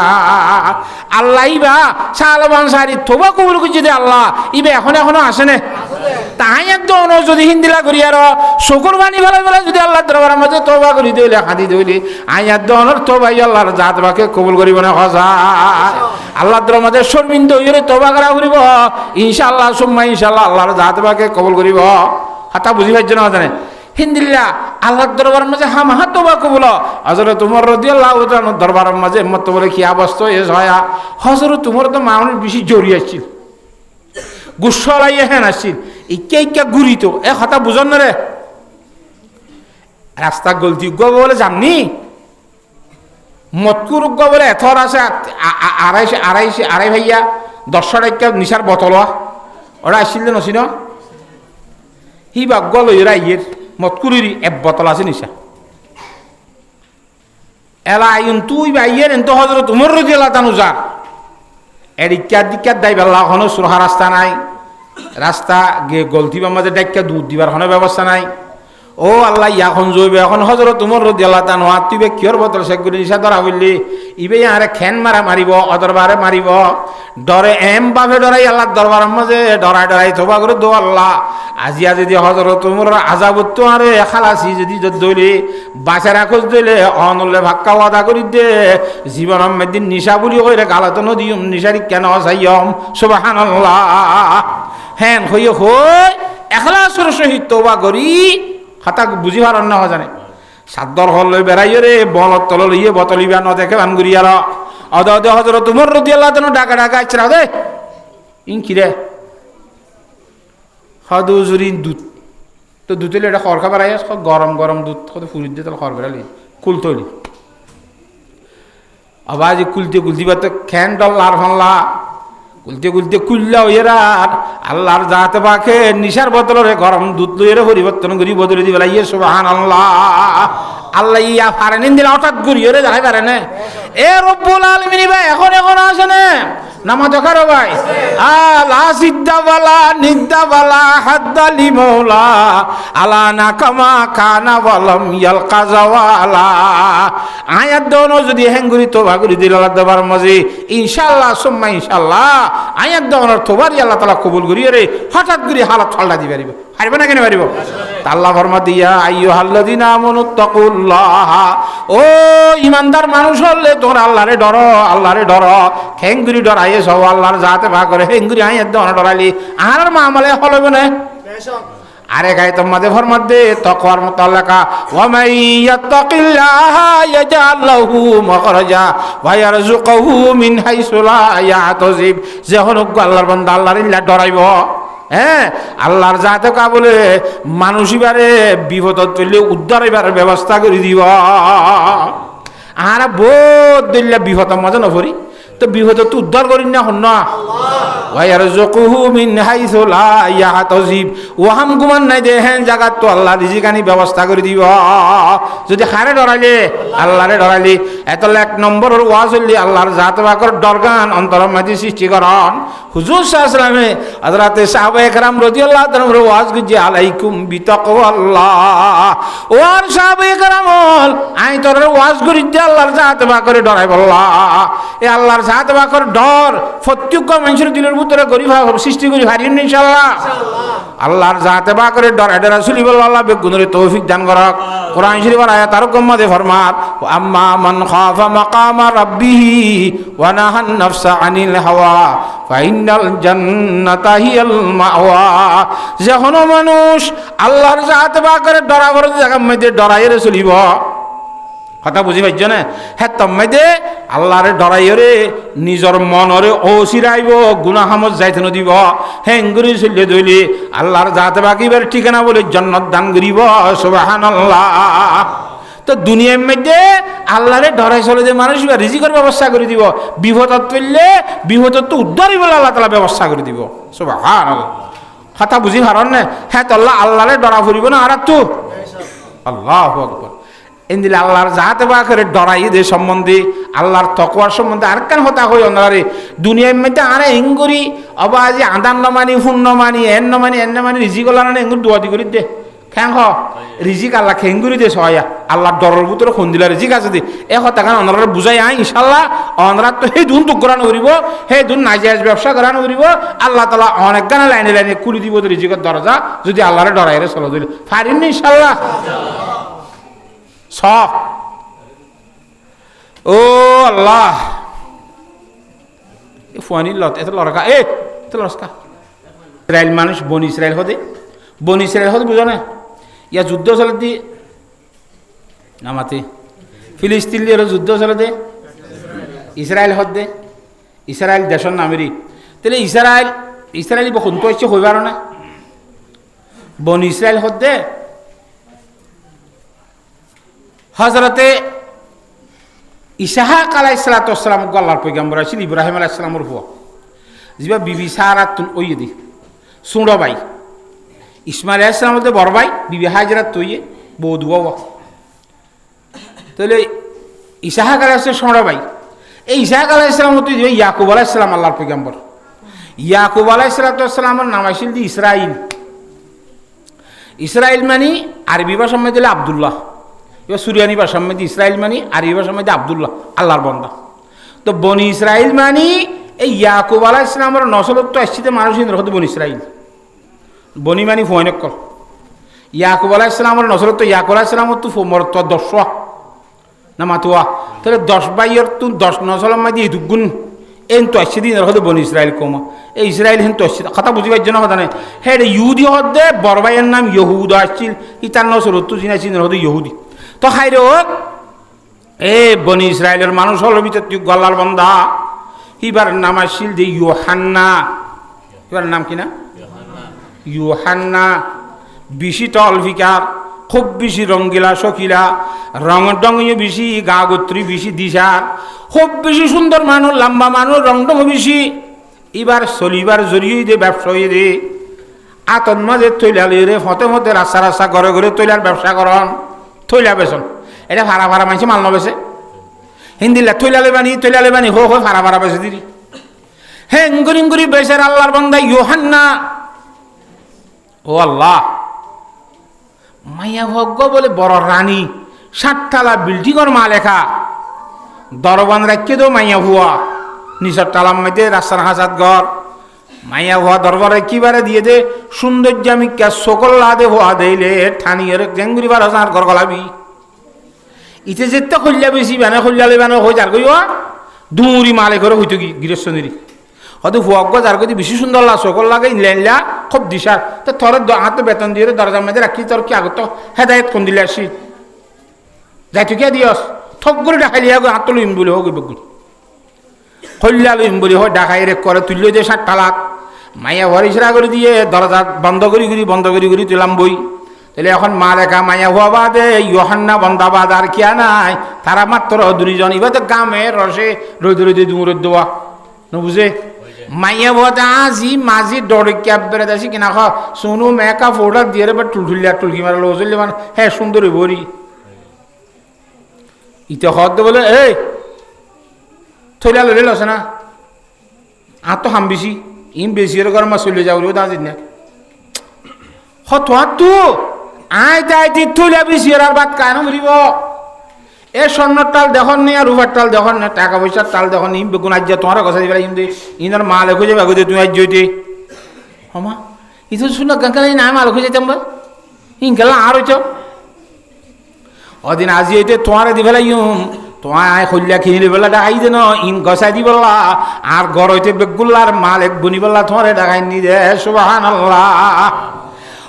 আল্লাহই বা সালমান সারি তওবা কবুল করছে দে আল্লাহ ইবে এখনো আসে না তাই একদম যদি হিন্দিলা করি আর শুকুর বাণী বেলা বেলা যদি আল্লাহ দরবারের মধ্যে তওবা করি দিলে হাদি দিলি আয়াত দনের তওবা আল্লাহর জাত বাকে কবুল করিব না হজা আল্লাহ দরবারের মধ্যে শর্মিন্দা হইরে তওবা করা করিব ইনশাআল্লাহ সুম্মা ইনশাআল্লাহ আল্লাহর জাত বাকে কবুল করিব কথা বুঝি পাইছ না জানে হিন্দিল্লা আল্লাহর দরবারের মাঝে হামাহা তওবা কবুল হযরত উমর রাদিয়াল্লাহু তাআলা দরবারের মাঝে মত বলে কি অবস্থা এস হয় হযরত উমর তো মানুষ বেশি জড়িয়ে আসছিল গুসলাইয়ে হেন আসছিল ইকে ঘুরিত এ কথা বুঝন না রে রাস্তা গলতি বলে যামনি মতকুর বলে এথর আছে আড়াই ভাইয়া 10 টাকা নিশার বোতল ওরা আসছিল নছি ন হি বা গল ইয়ের মতকুরির এক বোতল আছে নিশা এলা আইন তুই বা ইয়ের এত হজরত উমর রাদিয়াল্লাহু তাআলা যা এর ইক্কার দাই বেলা কোনো সুরহা রাস্তা নাই রাস্তা গে গলতিবার মাঝে ডাক্কা দুধ দিবার কোনো ব্যবস্থা নাই ও আল্লাহ এখন জইবে এখন হযরত উমর রাদিয়াল্লাহু তাআলা তুই বে কিয়র বোতল সে গুলি নিশা ধরা হইলি ইবে আরে খেন মারিব অদরবারে মারিব ডরে এম ভাবে ডরাই আল্লাহর দরবারের মাঝে ডরাই তওবা করে দো আল্লাহ আজিয়া যদি হযরত উমর আযাবত তো আরে খালাসি যদি দইলে বাঁচা রাখস দিলে অনলে ভাক্কা ওয়াদা করি দে জীবন মধ্যে নিশা বলি কইরে গালাত নদিম নিশারি কেন যাইম সুবহানাল্লাহ হেন হই এখলাসের সহিত তওবা করি হাতা বুঝি পারার না জানে সাদর হল বেড়াইয়ে রে বলত তল লইয়ে বতলিবা ন দেখে বানগুরি আর অদ হযরত উমর রাদিয়াল্লাহু তাআলা ডাকা আইছরা দে ইনকি রে হাদুজুরিন দুধ তো দুধেলে এটা খড় খাবার আইস গরম দুধ কত ফুরিয়ে দিয়ে তাহলে খড় বেড়ালি কুল তৈরি আবাজ কুলতে বা তো খ্যান ডল্লার ফানলা কুলতে কুল্লা হইয়েরা আল্লাহর জাতে পাকে নিশার বদলরে গরম দুধ লইয়ের পরিবর্তন করি বদলে দিবে ইয়ে সুবহানাল্লাহ আল্লাহ ইয়া পারেন দিলে হঠাৎ ঘুরিয়ে যাই পারে না এ রব্বুল আলামিন ভাই এখন আসে না নামাজ কারো ভাই আলা সিদ্দাওয়ালা নিদ্দাওয়ালা হাদ্দালি মাওলা আলা নাকামা কানা ওয়ালাম ইয়ালকা জাওয়ালা আয়াত দনো যদি হেঙ্গুরি তওবা করি দিল আল্লাহ দরবার মাঝে ইনশাআল্লাহ সুম্মা ইনশাআল্লাহ আয়াত দনোর তওবার আল্লাহ তাআলা কবুল করিয়ে রে হঠাৎ করে হালত ফালটা দি পারিব পারবে না কেন পারিব আল্লাহ ফরমা দিয়া আইয়ুহাল্লাযিনা আমানুত্তাকুল্লাহ ও ঈমানদার মানুষ হলে তোমরা আল্লাহরে ডরো হেঙ্গুরি ডরাইয়ে সব আল্লাহর জাতে ভাগ করে হেঙ্গুরি আয়াত দনো ডরাইলি আর মামলে হলবে না আরে গায়ে তোমাদের ফরমাত দে তাকওয়ার মুতাল্লাকা ওয়া মান ইয়াত্তাকিল্লাহা ইয়াজআল লাহু মাখরাজা ওয়া ইয়ারযুকুহু মিন হাইসু লা ইয়াহতাসিব যখন আল্লাহর বান্দা আল্লাহর ইল্লা ডরাইব হ্যাঁ আল্লাহর জাতে কা বলে মানুষিবারে বিপদ চললে উদ্ধার হইবার ব্যবস্থা করে দিব আর বহুত দিল্লা বিপদ মজা নফরি তো বিপদ তো উদ্ধার করিন না হন না ওয়ারযুকুহু মিন হাইসু লা ইয়াহতাসিব ওহাম গুমান নাই দে হেন জায়গা তো আল্লাহ রিজিকানি ব্যবস্থা করে দিব যদি হারে ডরাইলে আল্লাহরে ডরাইলি এতলে এক নম্বরের ওয়াজ হইলি আল্লাহর জাত বাকর ডরগান অন্তরের মধ্যে সৃষ্টি করন হুজুর সাল্লাল্লাহু আলাইহি ওয়াসাল্লামে হযরতে সাহাবায়ে কেরাম রাদিয়াল্লাহু তাআলা ওয়াজ গুজি আলাইকুম বিতাকওয়াল্লাহ ওয়ার সাহাবায়ে কেরাম আই তোর ওয়াজ করি দে আল্লাহর জাত বাকর ডরাই বল্লাহ এ আল্লাহর জাত বাকর ডর প্রত্যেক মানুষের দিলের ভিতরে গরিব সৃষ্টি করি হারিন ইনশাআল্লাহ আল্লাহর জাত বাকর ডর এটা রাসূলি বল্লাহ আল্লাহ বেগুনের তৌফিক দান করক কোরআন শরীফের আয়াত আর কম্মাদে ফরমাত আম্মা মান খাফা মাকামা রাব্বিহি ওয়া নাহান নাফসা আনিল হাওয়া ফাইনাল জান্নাতা হিয়াল মাওয়া যখন মানুষ আল্লাহর জাত বাকরে ডরা করে জায়গা মধ্যে ডরাইরে চলিব কথা বুঝি পাইছ না হ্যাঁ তম্মাইদে আল্লাহরে ডরাইরে নিজর মনরে অসিরাইব গুনাহামত যাইতে নদিব হেঙ্গুরি চলিয়ে ধইলি আল্লাহর জাত বাকিবার ঠিকানা বলে জান্নাত দান করিব সুবহানাল্লাহ তো দুনিয়ার মধ্যে আল্লাহরে ডরাই চলে যে মানুষ রিজিকের ব্যবস্থা করে দিব বিপদত পড়লে বিপদত তো উদ্ধারই বলে আল্লাহ তাআলা ব্যবস্থা করে দিব সুবহানাল্লাহ কথা বুঝি পারন না হ্যাঁ তো আল্লাহরে ডরা ফুরিব না আর তো আল্লাহু আকবার এন্দিলে আল্লাহর জাত বাকরে ডরাই দে সম্বন্ধে আল্লাহর তাকওয়ার সম্বন্ধে আর কেন হতা হই অনরারে দুনিয়ার মধ্যে আরে হিঙ্গুরি অবাজি আদান নমানি ফুন নমানি এন নমানি রিজিক আল্লাহ না হিঙ্গুর দুয়াদি করি দে কেন হ রিজিক আল্লাহ খেঙ্গুরি দে সহায়া আল্লাহর ডরের ভিতরে খুন দিলা রিজিক আছে দে এ কথা কেন অনরারে বুঝাই আই ইনশাআল্লাহ অনরা তো সেই দুন টুক করানো করিব সেই দুন নাজায়েজ ব্যবসা করানো করিব আল্লাহ তাআলা অনেক গানা লাইনে লাইনে খুলি দিব রিজিকের দরজা যদি আল্লাহরে ডরাইরে চলো দিল পারিন ইনশাআল্লাহ সব ও আল্লাহ ফুয়ানি লত এত লড়কা এত লড়কা ইসরায়েল মানুষ বন ইসরায়েল হতে বুঝো না ইয়া যুদ্ধ চলে দি নামাতে ফিলিস্তিন দিয়ে যুদ্ধ চলে দে ইসরায়েল দে ইসরায়েল দেশের নামেরই তাহলে ইসরায়েলি বখন তো ইচ্ছে হইবার না বন ইসরায়েল দে হযরতে ইসহাক আলাইহিস সালাতু ওয়াস সালাম আল্লাহর পয়গম্বর আছিল ইব্রাহিম আলাইহিস সালামের হুয়া জিবা বিবি সারাতুন ওইদি সুড়ো ভাই ইসমাইল আলাইহিস সালামের বড় ভাই বিবি হাজরা তৈয়ে বৌদুয়া তাহলে ইসহাক আলাইহিস সুড়ো ভাই এই ইসহাক আলাইহিস সালাম তো ইয়াকুব আলাইহিস সালাম আল্লাহর পয়গম্বর ইয়াকুব আলাইহিস সালাতু ওয়াস সালামের নাম আছিল দি ইসরাইল মানে আরবি ভাষার মধ্যে আব্দুল্লাহ এবার সুরিয়ানি ভাষার মধ্যে ইসরায়েল মানি আরবি ভাষার মধ্যে আব্দুল্লাহ আল্লাহর বান্দা তো বনি ইসরায়েল মানি এই ইয়াকুব আলাইহিস সালামের নসলত তো আসছে মানুষ হতে বনি ইসরায়েল বনি মানি ফয়নকর ইয়াকুব আলাইহিস সালামের নসলত তো ইয়াকুব আলাইহিস সালামের তো মরত 10 না মাতুয়া তাহলে 10 বাইয়ের তো 10 নসলের মধ্যে এই দুগুণ এন তো আসছে দিন হতে বনি ইসরায়েল কমা এই ইসরায়েল হেন তো আসছে কথা বুঝিবার জন্য কথা নেই হ্যাঁ ইহুদি হতে বড় ভাইয়ের নাম ইহুদা আসছিল ইতার নসলত তো চিনা চিন হতে ইহুদি তো হাই রে এ বনি ইসরায়েলের মানুষ হল ভিতর তুই গল্লার বন্ধা এবার নাম আসছিল যে ইউহান্না এবার নাম কি না ইউহান্না বেশি টল ফিকার খুব বেশি রঙ্গিলা শকিলা রঙ ডঙিয়ে বেশি গা গোত্রী বেশি দিশার খুব বেশি সুন্দর মানুষ লম্বা মানুষ রং ডঙ বেশি এবার চলিবার জড়িয়ে দে ব্যবসা হয়ে দে আতন মাঝে তৈলালি রে ফতে রাস্তা ঘরে ঘরে তৈলার ব্যবসা করন থইলা বেচন এটা ভাড়া মানছে মাল নবেছে হিন্দিলা তৈলালে বানি হো ভাড়া বেছে দিদি হে ইঙ্গুরি বেচের আল্লাহর বান্দা ইউহান্না ও আল্লাহ মাইয়া ভগ্য বলে বড় রানী 7 বিল্ডিংর মা লেখা দরবান রাখিয়ে দো মাইয়া হুয়া নিচর তালাম মধ্যে রাস্তার হাজাত ঘর মাইয়া হুয়া দরবার একেবারে দিয়ে দে সৌন্দর্যামিকা সকল লাদে হওয়া দেইলে ঠানিয়ে জেঙ্গুরি বার হাজার ঘর গলাবি ইতে যেতে খুললা বেশি বানে খুললালে বানে হয়ে যার গই দুমুরি মালে করে হইতো কি গৃহস্থনিরি হয়তো হুয়াগ্য যার গতি বেশি সুন্দর লা সকল লাগে ইনলাইনলা খুব দিশার তো তোর হাতে বেতন দিয়ে দরজার মধ্যে রাখি তোর কি আগত হেদায়ত কোন দিলে আসি যাইতো কে দিয়স ঠক করে ডাকাইলিয়া হাত তো লইম বলে হোক বেগুন খুললা লইম বলে হয় ডাকাই রে করে তুললে যে 7 লাখ মাইয়া ঘর ইসরা করে দিয়ে দরজা বন্ধ করি তুলাম বই তাহলে এখন মালেকা মায়া হওয়া বাদে ইয়োহান্না বন্দাবাদ আর কিয়া নাই, তারা মাত্র দুজন। এবার তো গামের রসে রোদ রোদে দূর দেওয়া বুঝে মাইয়া বোধ আজি মাঝি ডরে ক্যাব বেড়ে আসি কিনা খ সোনু মেকা ফোটা দিয়ে বা টুলটুলিয়া টুলকি মারা লো চললে মানে হ্যাঁ সুন্দর বরি ইতে হদ বলে এই থইলা লইলে লসে না আর তো হাম বেশি ইম বেশি এর ঘর মা চলে যাও রে দাঁড়িয়ে না হত তু আইতে আইতে থইলা বেশি আর বাদ কেন মরিব এ স্বর্ণর টাল দেখুন নি আর রূপার টাল দেখুন না, টাকা পয়সার টাল দেখুন ইম বেগুন আজ তোমার কথা দিবে ইম দে ইনার মাল খুঁজে বেগু দে তুমি আজ জইতে হমা ইতো শুনে গঙ্গালাই না মাল খুঁজে যেতাম ইনকালা আর হইছ অদিন আজি হইতে তোমার দিবেলা ইম তোমার আয় খল্লা খিনিলে বেলা ডাকাই দেন ইন গসাই দি বললা আর গড় হইতে বেগুল্লার মাল এক বনি বললা তোমার ডাকাই নি দে সুবহানাল্লাহ।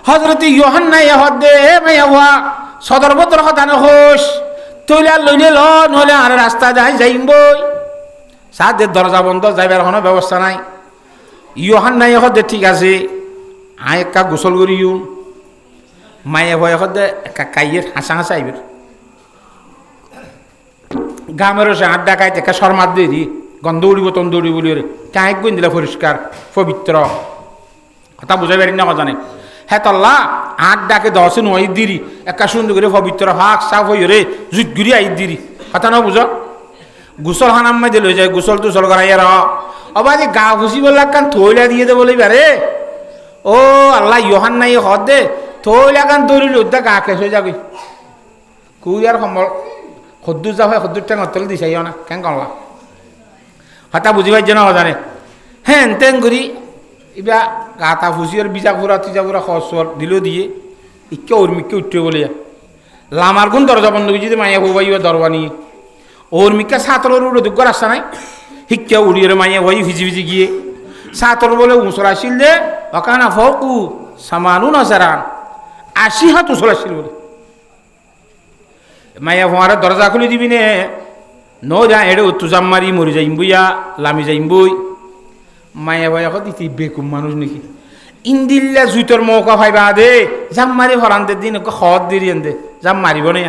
হযরত ইউহান্না ইহদ দে মাইয়া সদর বদর হতানো হোস তৈলা লইলে ল নইলে আর রাস্তা যাই যাইম বই সাদের দরজা বন্ধ যাইবার কোনো ব্যবস্থা নাই। ইউহান্না ইহদ দে ঠিক আছে আয় একা গোসল করি মাইয়া ভয় হদ দে একা কাইয়ের হাসা হাসা আইবের গামেরও সে আড্ডা খাইতে একা শর্মাত দিয়ে দি গন্ধ উড়িব তন্দ উড়িব বলি রে কাঁক গুণ দিলে পরিষ্কার পবিত্র কথা বুঝাই পারি না জানে হ্যাঁ তল্লা আড্ডাকে দশে নয় দিরি একা সুন্দর করে পবিত্র হাক সাফ হই রে জুট গুড়ি আই দিরি কথা না বুঝো গোসল হানাম মাই দিল যায় গোসল টুসল করাই আর অবাদি গা ঘুষি বললা কান থইলা দিয়ে দে বলি বারে ও আল্লাহ ইউহান্না হদ দে থইলা কান দৌড়িল উদ্দা গা খেস হয়ে যাবি কুই আর সম্বল সদ্দুর যা হয় সদ্দুর টেঙ তলে দিছাই না কেন কলা হতা বুঝিবার জন্য জানে হ্যাঁ তেন করি এবার গাতা ফুসির বিজা ফুরা তিজা ফুরা খসর দিল দিয়ে ইকে উর্মিককে উঠতে বলে লামার গুণ দরজা বন্ধ করে যদি মাইয়া বউ বাইবা দরবানি উর্মিকা সাতর উড়ে দুঃখ রাস্তা নাই শিক্ষা উড়িয়ে মাইয়া বই ভিজি ভিজি গিয়ে সাতর বলে উঁচর আসিল দে অকানা ফকু সামানু নসারান 80 হাত উঁচর আসিল বলে মাইয়া ভোঁয়ারে দরজা খুলে দিবি নে ন যা এড়ে উত্তু জাম মারি মরি যাইম বইয়া লামি যাইম বই মায়া ভাই এখন দিতে বেকুম মানুষ নাকি ইন্দিল্লা জুইতর মৌকা ভাইবা দে জাম মারি হরানদের দিন খদ দিয়ে দে জাম মারিব না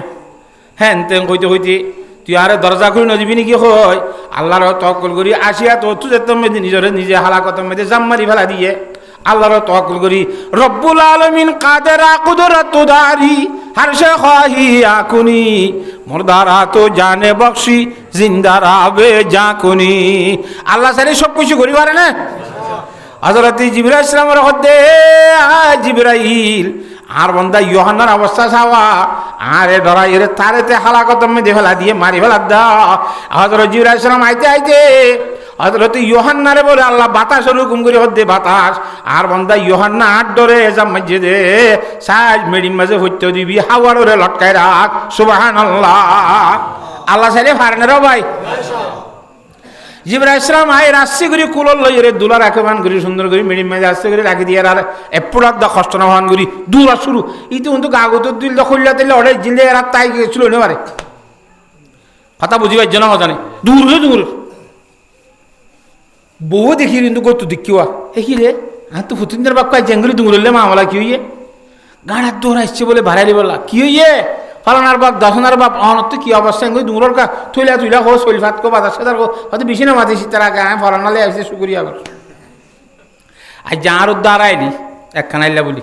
হ্যাঁ তেন কইতে কইতে তুই আরে দরজা খুলে নদিবি নাকি হয় আল্লাহর তকল করি আসিয়া তো তুই যেত মেদি নিজরে নিজে হালাকত মেদে জাম মারি ফেলা দিয়ে আল্লাহর তকল করি রব্বুল আলামিন কাদেরা কুদরত দারি হরশে খাহি আকুনি মুরদারা তো জানে বখশি জিন্দারা বে জাকুনি আল্লাহ সারি সব কিছু করি পারে না হযরত জিবরাইল ইসলামের হদে জিবরাইল আর বন্দা ইউহান্নার অবস্থা চাওয়া আরে ডরাই রে তারেতে হালাকত মেদে ফেলা দিয়ে মারি ফেলা দা হযরত জিবরাইল ইসলাম আইতে আইতে হযরত ইউহান্নারে বলে আল্লাহ বাতাস রকম করে হদে বাতাস আর বন্দা ইউহান্না আট ডরে যা মজে দে সাজ মেডিন মাঝে হইতে দিবি হাওয়ারে লটকায় রাখ সুবহানাল্লাহ আল্লাহ সাইলে ফারনেরও ভাই জিবরাইল ইসলাম আই রাশি করে কুলল লইরে দুলা রাখবান করি সুন্দর করে মেডিন মাঝে আসতে করে রাখি দিয়ে আর এপুরাত দা কষ্ট না হন করি দুলা শুরু ইতি কিন্তু গাগত দিল দখল্লা দিলে অড়ে জিলে রাত তাই গেছিল নে পারে কথা বুঝিবার জন্য জানে দূর হে দূর বউ দেখি কিন্তু কত দেখিওয়া এখিলে আর তো ফুতিনদের বাক্কা জঙ্গলি দুমরলে মামলা কি হইয়ে গাড়ার দৌড় আসছে বলে ভাড়ালি বললা কি হইয়ে ফালানার বাপ দশনার বাপ অনত্য কি অবস্থা দুমরর কা থইলা তুইলা হো শৈলফাত কো বাজার সাদার হয়তো বেশি না মাতি তারা গায়ে ফলানালে আসছে শুকুরিয়া আবার আর যার উদ্ধার আইলি একখান আইলা বলি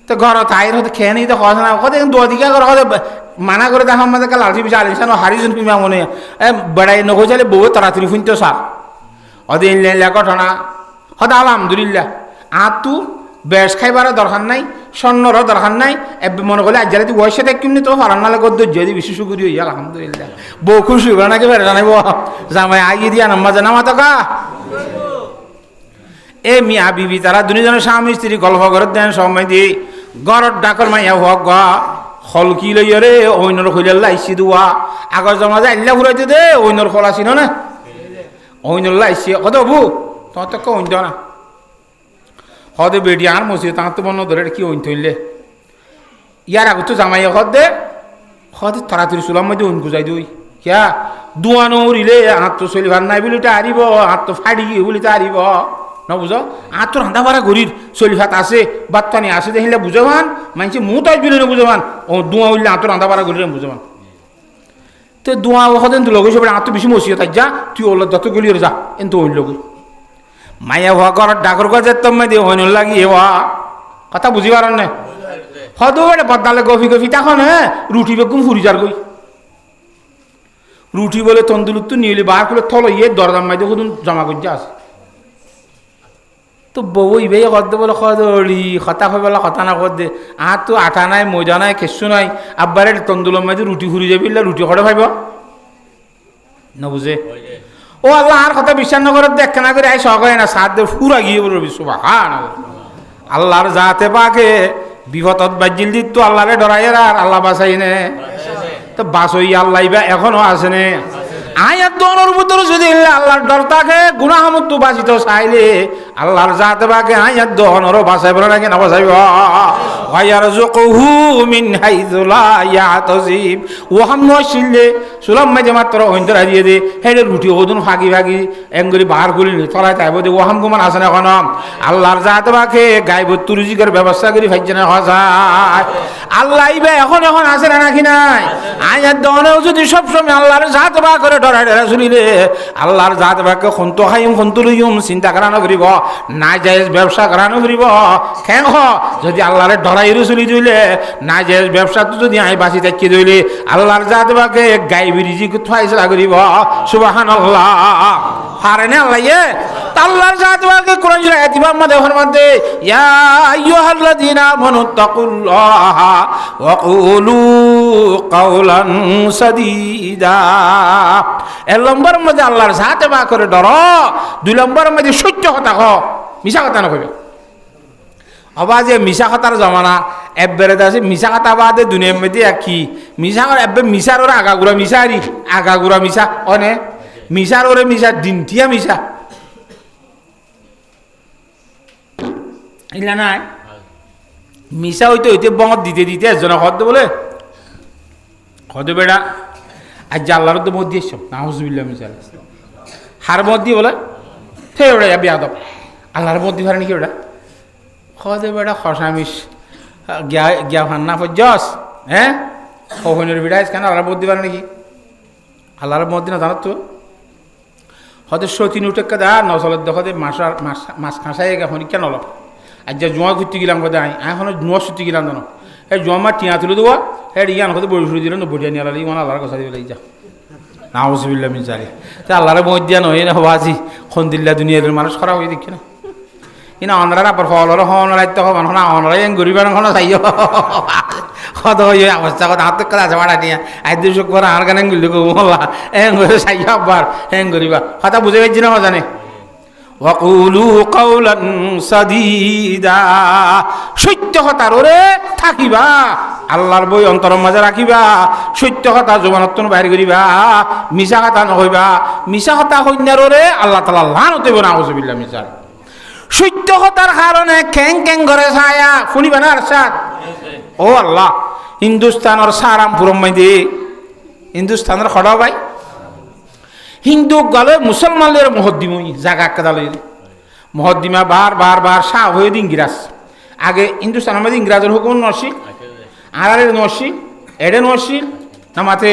তো ঘর তাইর হয়তো খেয়ে নিই তো কথা না কথা দদিকা করে হয়তো মানা করে দেখো আমাদের কাল আলসি বিশাল আলিসানো হারিজন পিমা মনে বেড়াই নগো চাইলে বউ তাড়াতাড়ি শুনতে সার অদিন ঘটনা হয়তো আলহামদুলিল্লাহ আর তু বেশ খাইবার দরকার নাই স্বর্ণরও দরকার নাই মনে করলে আজ যদি বয়সে দেখুন তো ফারান্নালে গদ্য যদি বেশি সুগুরি হইয়া আলহামদুলিল্লাহ বউ খুশি হইবা নাকি বেড়ে জানাইব জামাই আইয়ে দিয়া নাম্মা জানা মাতো কা এ মিয়া বিবি তারা দুজনের স্বামী স্ত্রী গল্প করে দেন সময় দিয়ে গরত ডাকর মাইয়া হক গা হলকি লইয়া রে অইনর খইলে লাইছি দুয়া আগর জমা যায় আল্লাহ ঘুরাইতে দে অইনর খোলা ছিল না অইনর লাইছি কত বু তোমার তো কেউ অইন না হদে বেডি আর মসি তাঁর তো মনে ধরে কি অইন থইলে ইয়ার আগে তো জামাই হদ দে হদে তাড়াতাড়ি চুলার মধ্যে অইন গুজাই দই কিয়া দুয়ানো উড়িলে হাত তো চলিবার নাই বলিটা হারিব হাত তো ফাড়ি গিয়ে বলিতে হারিব বুঝো আর তো রান্ধা বাড়া গরির চলিফাত আছে বাত্তানি আছে দেখিলে বুঝাবান মানছি মু তাই বিলে বুঝাবান ও দুয়া উঠলে আত রান্ধা বাড়া গরির বুঝাবান তো দুয়া হদেন তো লগে সব আত বেশি মসিয়ে তাই যা তুই ওলা যত গলিয়ে যা এত ওই লগে মাইয়া হওয়া করার ডাকর কাছে তোমায় দিয়ে হইন লাগিয়ে হওয়া কথা বুঝি পারেন না হদো এটা বদলালে গফি গফি তখন হ্যাঁ রুটি বেগুন ফুরি যার গই রুটি বলে তন্দুলুর তো নিয়ে বার করে থলো ইয়ে দরদাম মাইতে কদুন জমা করছে আছে তো বউ ইবে কর বলে খদড়ি খতা হয়ে বলা কথা না কর দে আর তো আটা নাই মজা নাই কেসু নাই আব্বারে তন্দুলম মাইতে রুটি ফুরি যাবি রুটি করে ভাইব না বুঝে ও আল্লাহ আর কথা বিশ্বাস না করে দেখ না করে আই সহ না সাত দে ফুরা গিয়ে বলবি সুবহান আল্লাহর জাতে পাকে বিপদত বাজিল দিত তো আল্লাহরে ডরাই আর আল্লাহ বাঁচাই নে তো বাঁচই আল্লাহ ইবা এখনো আছে নে আয়াত দোনোর ভিতরে যদি আল্লাহর ডর থাকে গুনাহ মুক্ত বাঁচিত চাইলে আল্লাহর জাতে পাকে আয়াত দোনোরও বাঁচাইব নাকি না বাঁচাইব ওয়ারযুকুহু মিন হাইযু লা ইয়াহতাসিব ওহাম নছিলে সুলাম মাঝে মাত্র অন্তরা দিয়ে দে হেডে রুটি ওদুন ফাগি ফাগি এঙ্গরি বাহার গুলি তলায় তাইব দে ওহাম গুমান আছে না এখন আল্লাহর জাতে পাকে গায়ব তুরজিকের ব্যবস্থা করি ফাইছে না হসায় আল্লাহ ইবে এখন আছে না নাকি নাই আয়াত দোনো যদি সব সময় আল্লাহর জাতে পা করে ডরাই ডরা শুনিলে আল্লাহর জাতে পাকে খন্তু খাইম খন্তু লইম চিন্তা করানো করিব না জায়েজ ব্যবসা করানো করিব কেন যদি আল্লাহরে ডরাই রসুলি দিলে না জায়েজ ব্যবসা তো যদি আই বাঁচি থাকি দিলে আল্লাহর জাতে পাকে গাইবি রিজিক ফাইসলা করিব সুবহানাল্লাহ পারে না আল্লাহ ইয়ে আল্লাহর জাতে পাকে কোরআন শরীফ আয়াত মধ্যে ফরমাতে ইয়া আইয়ুহাল্লাযীনা আমানুত্তাকুল্লাহা ওয়া কুলু কাওলান সাদীদা এক নম্বর মধ্যে আল্লাহর জাতে পা করে ডর দুই নম্বর মধ্যে সত্য কথা কও মিছা কথা না কইবে আবার যে মিশা খাতার জমানা এবারে আছে মিশা খাতা বাদে দুনিয়ার মধ্যে কি মিশা এবার মিশার ওরা আগাগুড়া মিশারি আগাগুড়া মিশা অনে মিশার ওরে মিশা দিনটিয়া মিশা ইলা নাই মিশা হইতে হইতে বঙত দিতে দিতে একজনে হদ বলে হদ বেড়া আজ আল্লাহর তো মত দিয়েছ নাউজুবিল্লাহ মিশাল হার মত দিয়ে বলে থে ওটা বিয়াদব আল্লাহর মত দিয়ে পারে নাকি ওটা খদে বেড়া খসামিস গিয়া ভান্না ফজস হ্যাঁ কখনের বিড়াইস কেন আল্লাহর মত দিবার নাকি আল্লাহর মত দিনা জানো তো হতে সতীন উঠে দা নচলত দেখতে মাছ খাঁসাই এখন কেন অলপ আর যা জোয়া ঘুরতে গেলাম কথা এখন জোয়া ছুটি গেলাম জানো এই জোয়া মা টিয়া তুলে দেবো এই ইয়ান হতে বড়ি শুরু দিল বড়িয়া নিয়ে আলাদা মানে আল্লাহর কথা দিবে যা নাউজুবিল্লাহ মিন যালিক তা আল্লাহর মত দিয়া নয় না বাজি খন্দিল্লা দুনিয়ার মানুষ খারাপ হয়ে দেখছে না ইনা অনরা আবার ফলর হন রাইতে হন হন অনরা এং গরিবের হন চাইও কত হই অবস্থা কথা হাতে কথা আছে মারা নিয়া আই দুশো করে আর গান এঙ্গুলি গোলা এং করে চাইও আবার এং গরিবা কথা বুঝে গেছি না জানে ওয়াকুলু কাওলান সাদীদা সত্য কথা ওরে থাকিবা আল্লাহর বই অন্তরের মাঝে রাখিবা সত্য কথা জবানত বাইর করিবা মিছা কথা নহইবা মিছা কথা হইনার ওরে আল্লাহ তাআলা লানত হইব নাউজুবিল্লাহ মিছা সত্য কথার কারণে খ্যাং খ্যাং করে ছায়া শুনিবা না আর সাত ও আল্লাহ হিন্দুস্তানের সারামপুরম মাইদি হিন্দুস্তানের খড়া ভাই হিন্দু গলে মুসলমানদের মহদ্দিমই জাগা কাদালে মহদ্দিমা বার শাহ হয়ে ইংরাজ আগে হিন্দুস্তানের মধ্যে ইংরাজের হুকুম নরসিল আর নরসিল এডে নরসিল না মাতে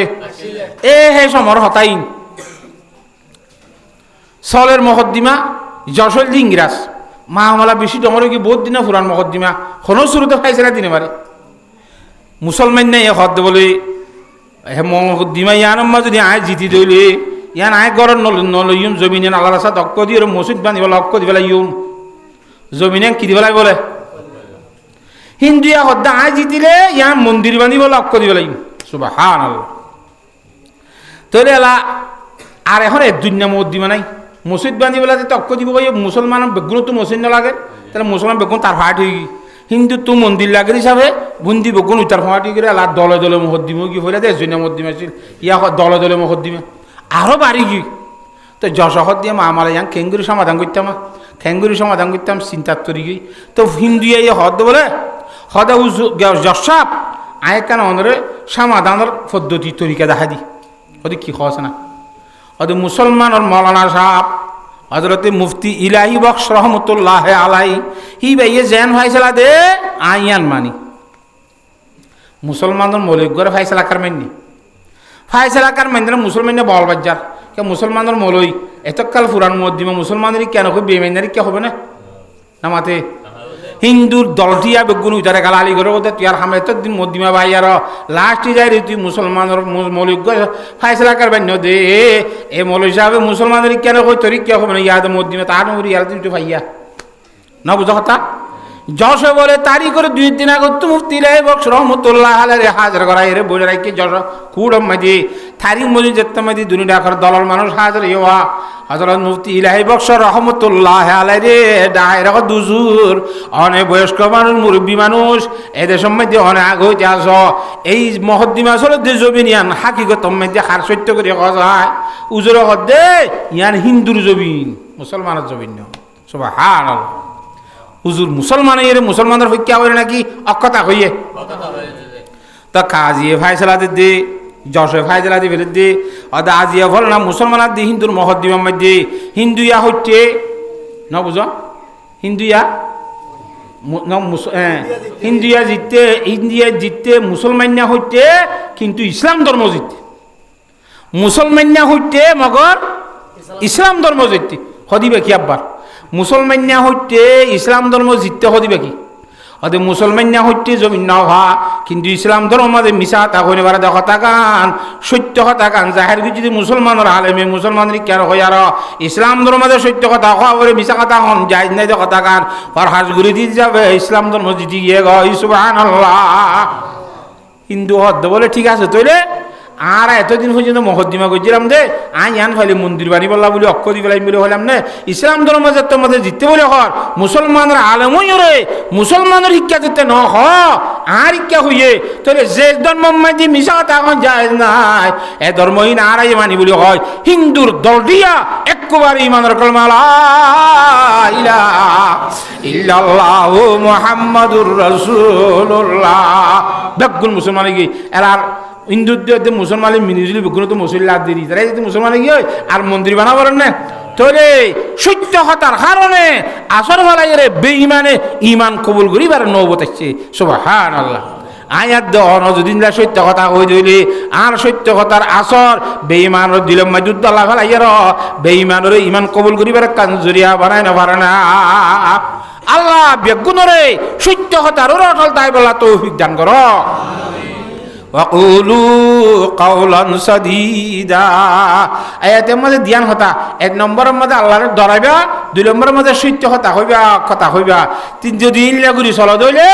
এ হে সমর হতাইন সলের মহদ্দিমা যশোর দি ইংরাজ মাহমালা বেশি ডমরে কি বহুত দিনে ফুরান মকদ্দিমা কোনো শুরুতে পাইছে না দিনে পারে মুসলমান নাই হদ বলে হে মকদ্দিমা ইয়ানম্মা যদি আয় জিতি দইলে ইয়ান আয় গড় নলইম জমিনে আল্লাহ রাস্তা অক্ক দিয়ে মসজিদ বান্ধিব অক্ক দিব লাগিম জমিনে কি দিব লাগে বলে হিন্দুয়া হদ্দা আয় জিতিলে ইয়ান মন্দির বান্ধিব অক্ক দিব লাগিম সুবহানাল্লাহ তাহলে এলা আর এখন এক দুনিয়া মকদ্দিমা নাই মসজিদ বান্ধি বেলা তক্ক দিব মুসলমান বেগুন তো মসজিদ নালাগে তাহলে মুসলমান বেগুন তার ফাট হয়ে হিন্দু তো মন্দির লাগে হিসাবে বুন্দি বেগুন উত্তর ফাটি করে আল্লাহ দলে দলে মহদ্দিমে কি হইলে দেশজনীয় মহদ্দিমে আছিল ইয়া দলে দলে মহদ্দিমে আরও বাড়ি কি তো যশহর দিয়ে মা আমার ইয়াং খেঙ্গুরি সমাধান করতাম চিন্তার তরি গই তো হিন্দু ইয়ে হদ বলে হদা যশাপ আয় কেন অনরে সমাধানের পদ্ধতি তরিকা দেখা দি ওদের কি খস না ওদের মুসলমানের মৌলানা সাহেব হযরতে মুফতি ইলাহি বক্স রহমতুল্লাহ আলাই হি ভাইয়ে জেন ফাইসলা দে আইয়ান মানি মুসলমানদের মৌলিক করে ফাইসলা কার মাননি ফাইসলা কার মানলে মুসলমানে বল বাজার কে মুসলমানের মৌলই এতকাল পুরান মদ্দিমা মুসলমানের কেন খুব বেমাইনারি কে হবে না নামাতে হিন্দুর দলটিয়া বেগুন উজারে গালালি করে ওদের তুই আর হামে তো দিন মদ্দিমা ভাই আর লাস্টে যাই রে তুই মুসলমানের মৌলিক ফাইসলা কার বান্য দে এ মৌলিক সাহেব মুসলমানের কেন কই তরি কে হবে না ইয়াদ মদ্দিমা তার নবরি ইয়ার তুই ভাইয়া না বুঝো কথা যশ বলে তারি করে 2 দিন আগে তো মুফতি ইলাহি বক্স রহমতুল্লাহ আলাইহি হাজির করাই রে বলে রাখি যশ কুড়ম মাঝি থারি মজি যেতে মাঝি দুনিয়া কর দলর মানুষ হাজির হওয়া হযরত মুফতি ইলাহি বক্স রহমতুল্লাহ আলাইহি ডাইরেক্ট দুজুর অনেক বয়স্ক মানুষ মুরব্বী মানুষ এদের মধ্যে অনেক আগ হইতে আস এই মহদ্দিমা আসলে যে জমিনিয়ান হাকিগত মধ্যে হার সত্য করে কয় উজুর দে ইয়ান হিন্দুর জমিন মুসলমানের জমিন না সুবহানাল্লাহ হুজুর মুসলমান এর মুসলমানের হইয়া হইলে নাকি অকথা হইয়ে তা কাজিয়ে ফাইসলা দে যশে ফাইসলা দি ফেলে দে অদা আজিয়া বল না মুসলমান দি হিন্দুর মহদ্দিমার মধ্যে হিন্দুয়া হইতে ন বুঝ হিন্দুয়া ইন্ডিয়া জিততে মুসলমানিয়া হইতে কিন্তু ইসলাম ধর্ম জিততে মুসলমানিয়া হইতে মগর ইসলাম ধর্ম জিততে হদিবে কি আব্বার মুসলমানিয়া হইতে ইসলাম ধর্ম জিততে হদিবে কি অদে মুসলমানিয়া হইতে জমিন না হওয়া কিন্তু ইসলাম ধর্ম মাঝে মিশা তা হইনে বারা দেখো তাকান সত্য কথা কান জাহের যদি মুসলমানের আলেমে মুসলমানের কেন হয় আর ইসলাম ধর্ম মাঝে সত্য কথা হওয়া বলে মিশা কথা হন যাই নাই দেখো তাকান আর হাজ ঘুরে দিয়ে যাবে ইসলাম ধর্ম জিতি গিয়ে গই সুবহানাল্লাহ হিন্দু হদ বলে ঠিক আছে তৈলে আর এতদিন পর্যন্ত মহদ্দিমা করছিলাম দে আন ফাইলে মন্দির বাড়ি বললা বলে অক্ষ দি ফেলাই বলে হলাম না ইসলাম ধর্ম যাতে মধ্যে জিততে বলে হর মুসলমানের আলমই রে মুসলমানের শিক্ষা যেতে ন হ আর শিক্ষা হইয়ে তাহলে যে ধর্ম মাঝে মিশা তখন যায় নাই এ ধর্মহীন আর মানি বলে হয় হিন্দুর দল দিয়া একবারে ইমানের কলমা লা ইলাহা ইল্লাল্লাহু মুহাম্মাদুর রাসূলুল্লাহ বেগুন মুসলমান কি এরা হিন্দুদের মুসলমানের মিনিজুলি বেগুন তো মুসল্লা দিই তারাই যদি মুসলমান কি হয় আর মন্দির বানাবার না তোরে সত্য হতার কারণে আসর বেলায় রে বেঈমানে ইমান কবুল করিবার নৌবত আসছে সুবহানাল্লাহ আয়াত দহন যদিন সত্য কথা কই দিলে আর সত্য কথার আসর বেঈমানের দিলম মাদুদ্দাল্লাহ ফেলাইয়ার বেঈমানের ইমান কবুল করিবার কাঞ্জুরিয়া বানাই না পারে না আল্লাহ বেগুনরে সত্য কথার অটল তাই বলা তৌফিক দান করো কাউলান সাদীদা আয়াতের মধ্যে ধ্যান হতা এক নম্বরের মধ্যে আল্লাহর ডরাইবা দুই নম্বরের মধ্যে সত্য কথা হইবা তিন যদি ইল্লা করি চলা দইলে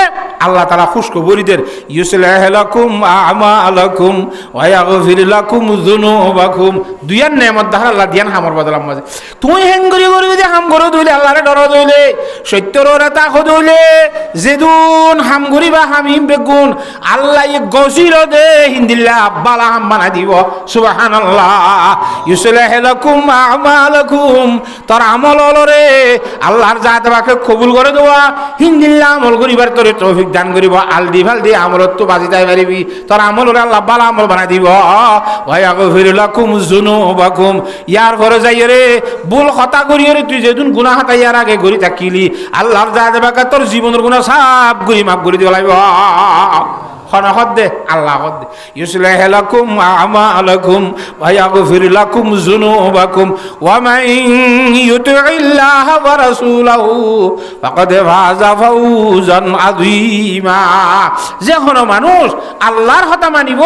আল্লাহ তাআলা খুশক বলিদের ইউসলিহ লাকুম আমালাকুম ওয়া ইয়াগফির লাকুম যুনুবাকুম দুইয়ার নেমত দ্বারা আল্লাহ ধ্যান হামর বদলাম মাঝে তুই হেঙ্গরি করি যদি হাম করো দইলে আল্লাহরে ডর দইলে সত্যর রাতা হদইলে যেদুন হাম করিবা হামিম বেগুন আল্লাহ গসির দে হিন্দিল্লা বালা হাম বানাই দিব সুবহানাল্লাহ ইউসলিহ লাকুম আমালাকুম তোর আমল হলরে আল্লাহর জাত বাকে কবুল করে দেওয়া হিন্দিল্লা আমল করিবার তোরে তৌফিক দান করিব আলদি ফালদি আমলত তো বাজি যাই পারিবি তোর আমল হলে আল্লাহ বালা আমল বানাই দিব ওয়া ইয়াগফির লাকুম যুনুবাকুম ইয়ার ঘরে যাই রে ভুল কথা করি রে তুই যেদিন গুনাহ হাতাইয়ার আগে গরি থাকিলি আল্লাহর জাত বাকে তোর জীবনের গুনাহ সব গরি মাফ করে দিব লাগবে খনখদে আল্লাহ খদে ইউসলিহ লাকুম আমালাকুম ওয়া ইয়াগফির লাকুম যুনুবাকুম ওয়া মান ইউতিইল্লাহ ওয়া রাসূলাহু ফাকাদ ফাযা ফাওজান আযীমা যে কোন মানুষ আল্লাহর কথা মানিব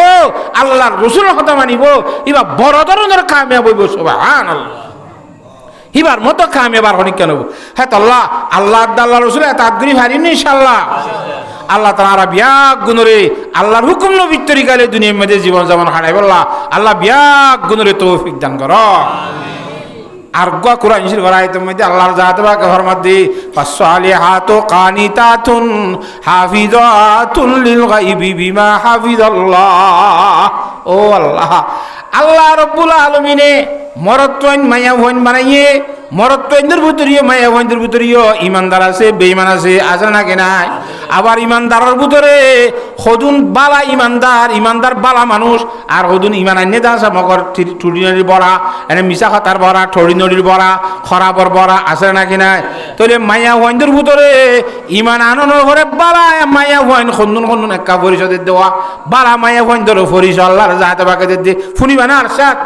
আল্লাহর রাসূলের কথা মানিব ইবা বড় ধরনের কামিয়াব হইব সুবহানাল্লাহ হিবার মতো কামিয়াবার হনি কেন হ্যাঁ আল্লাহ আল্লাহ রাসূল তাদগরি হারিন ইনশাআল্লাহ আল্লাহ তাআলা বিয়াক গুণরে আল্লাহর হুকুম নবীর তরিকালে দুনিয়ার মধ্যে জীবন যেমন হারাই বললা আল্লাহ বিয়াক গুণরে তৌফিক দান করো আর গো কুরআন শরীফ আয়াতের মধ্যে আল্লাহর জাত পাক ফরমাতে ফাসসালিহাতু কানিতাতুন হাফিজাতুন লিল গায়বি বিমা হাফিজাল্লাহ ও আল্লাহ আল্লাহ রাব্বুল আলামিনে মরত্বইন মায়া হইন বানাইয়ে মরত্বইনদের ভিতরিয়ে মায়া হইনদের ভিতরিয়ে ইমানদার আছে বেঈমান আছে না কেনাই আবার ইমানদারের ভিতরে হদুন বালা ইমানদার বালা মানুষ আর হদুন ইমান আইনে দা আছে মগর টুরিনড়ির বড়া এনে মিশা খাতার বড়া ঠরিনড়ির বড়া খরাবর বড়া আছে নাকি নাই তাহলে মাইয়া ওয়াইনদের ভিতরে ইমান আননের ঘরে বালা মাইয়া ওয়াইন খন্দুন একা পরিষদের দেওয়া বালা মাইয়া ওয়াইনদের পরিষদ আল্লাহর যাতে বাকে দে ফুনিবা না আর সাত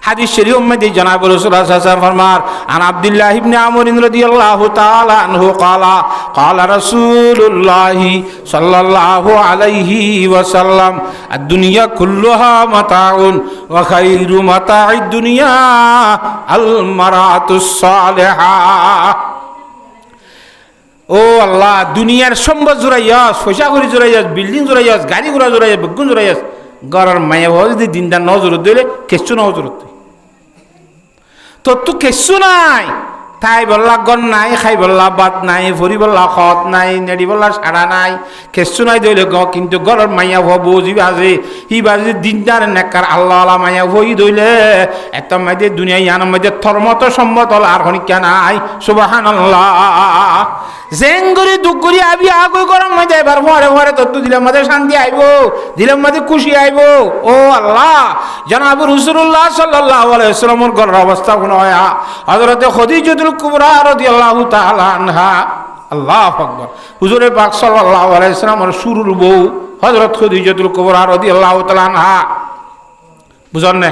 হাদিস শরীফ মধ্যে জনাব রাসূলুল্লাহ সাল্লাল্লাহু আলাইহি ওয়াসাল্লাম ফরমান আন আব্দুল্লাহ ইবনে আমর রাদিয়াল্লাহু তাআলা আনহু ক্বালা রাসূলুল্লাহ সাল্লাল্লাহু আলাইহি ওয়াসাল্লাম আদ-দুনিয়া কুল্লুহা মাতাউন ওয়া খায়রু মাতা'id দুনিয়া আল মারাতুস সালিহা। ও আল্লাহ, দুনিয়ার সম্পদ জোরাইয়াস, পয়সা করি জোরাইয়াস, বিল্ডিং জোরাইয়াস, গাড়ি ঘোড়া জোরাইয়াস, বেগুন জোরাইয়াস, গড়ার মায়া ভাব যদি দিনদার নজরত দিলে কেঁচু নজরত তোর তো কেঁচু নাই, তাই বললা গন নাই, খাই বললা বাত নাই, ভরি বললা খত নাই, নেড়ি বললা সাড়া নাই, কেঁচু নাই দইলে গ কিন্তু গড়ার মাইয়া ভাব বুঝি বাজে হি বাজে দিনদার নেকার আল্লাহ আল্লাহ মাইয়া ভই দইলে একটা মাইদে দুনিয়া ইয়ানোর মধ্যে থরমত সম্মত আর হনিকা নাই। সুবহানাল্লাহ। জেঙ্গুরি দুগুরি আবি আগু গরম মধ্যে এবার ভরে তত্ত্ব দিলাম মাঝে শান্তি আইব, দিলাম মাঝে খুশি আইব। ও আল্লাহ, জনাব রাসূলুল্লাহ সাল্লাল্লাহু আলাইহি ওয়াসাল্লামের ঘরের অবস্থা কোন হয় হযরতে খাদিজাতুল কুবরা রাদিয়াল্লাহু তাআলা আনহা, আল্লাহু আকবার, হুজুরে পাক সাল্লাল্লাহু আলাইহি ওয়াসাল্লামের শুরুর বউ হযরত খাদিজাতুল কুবরা রাদিয়াল্লাহু তাআলা আনহা, বুঝেন না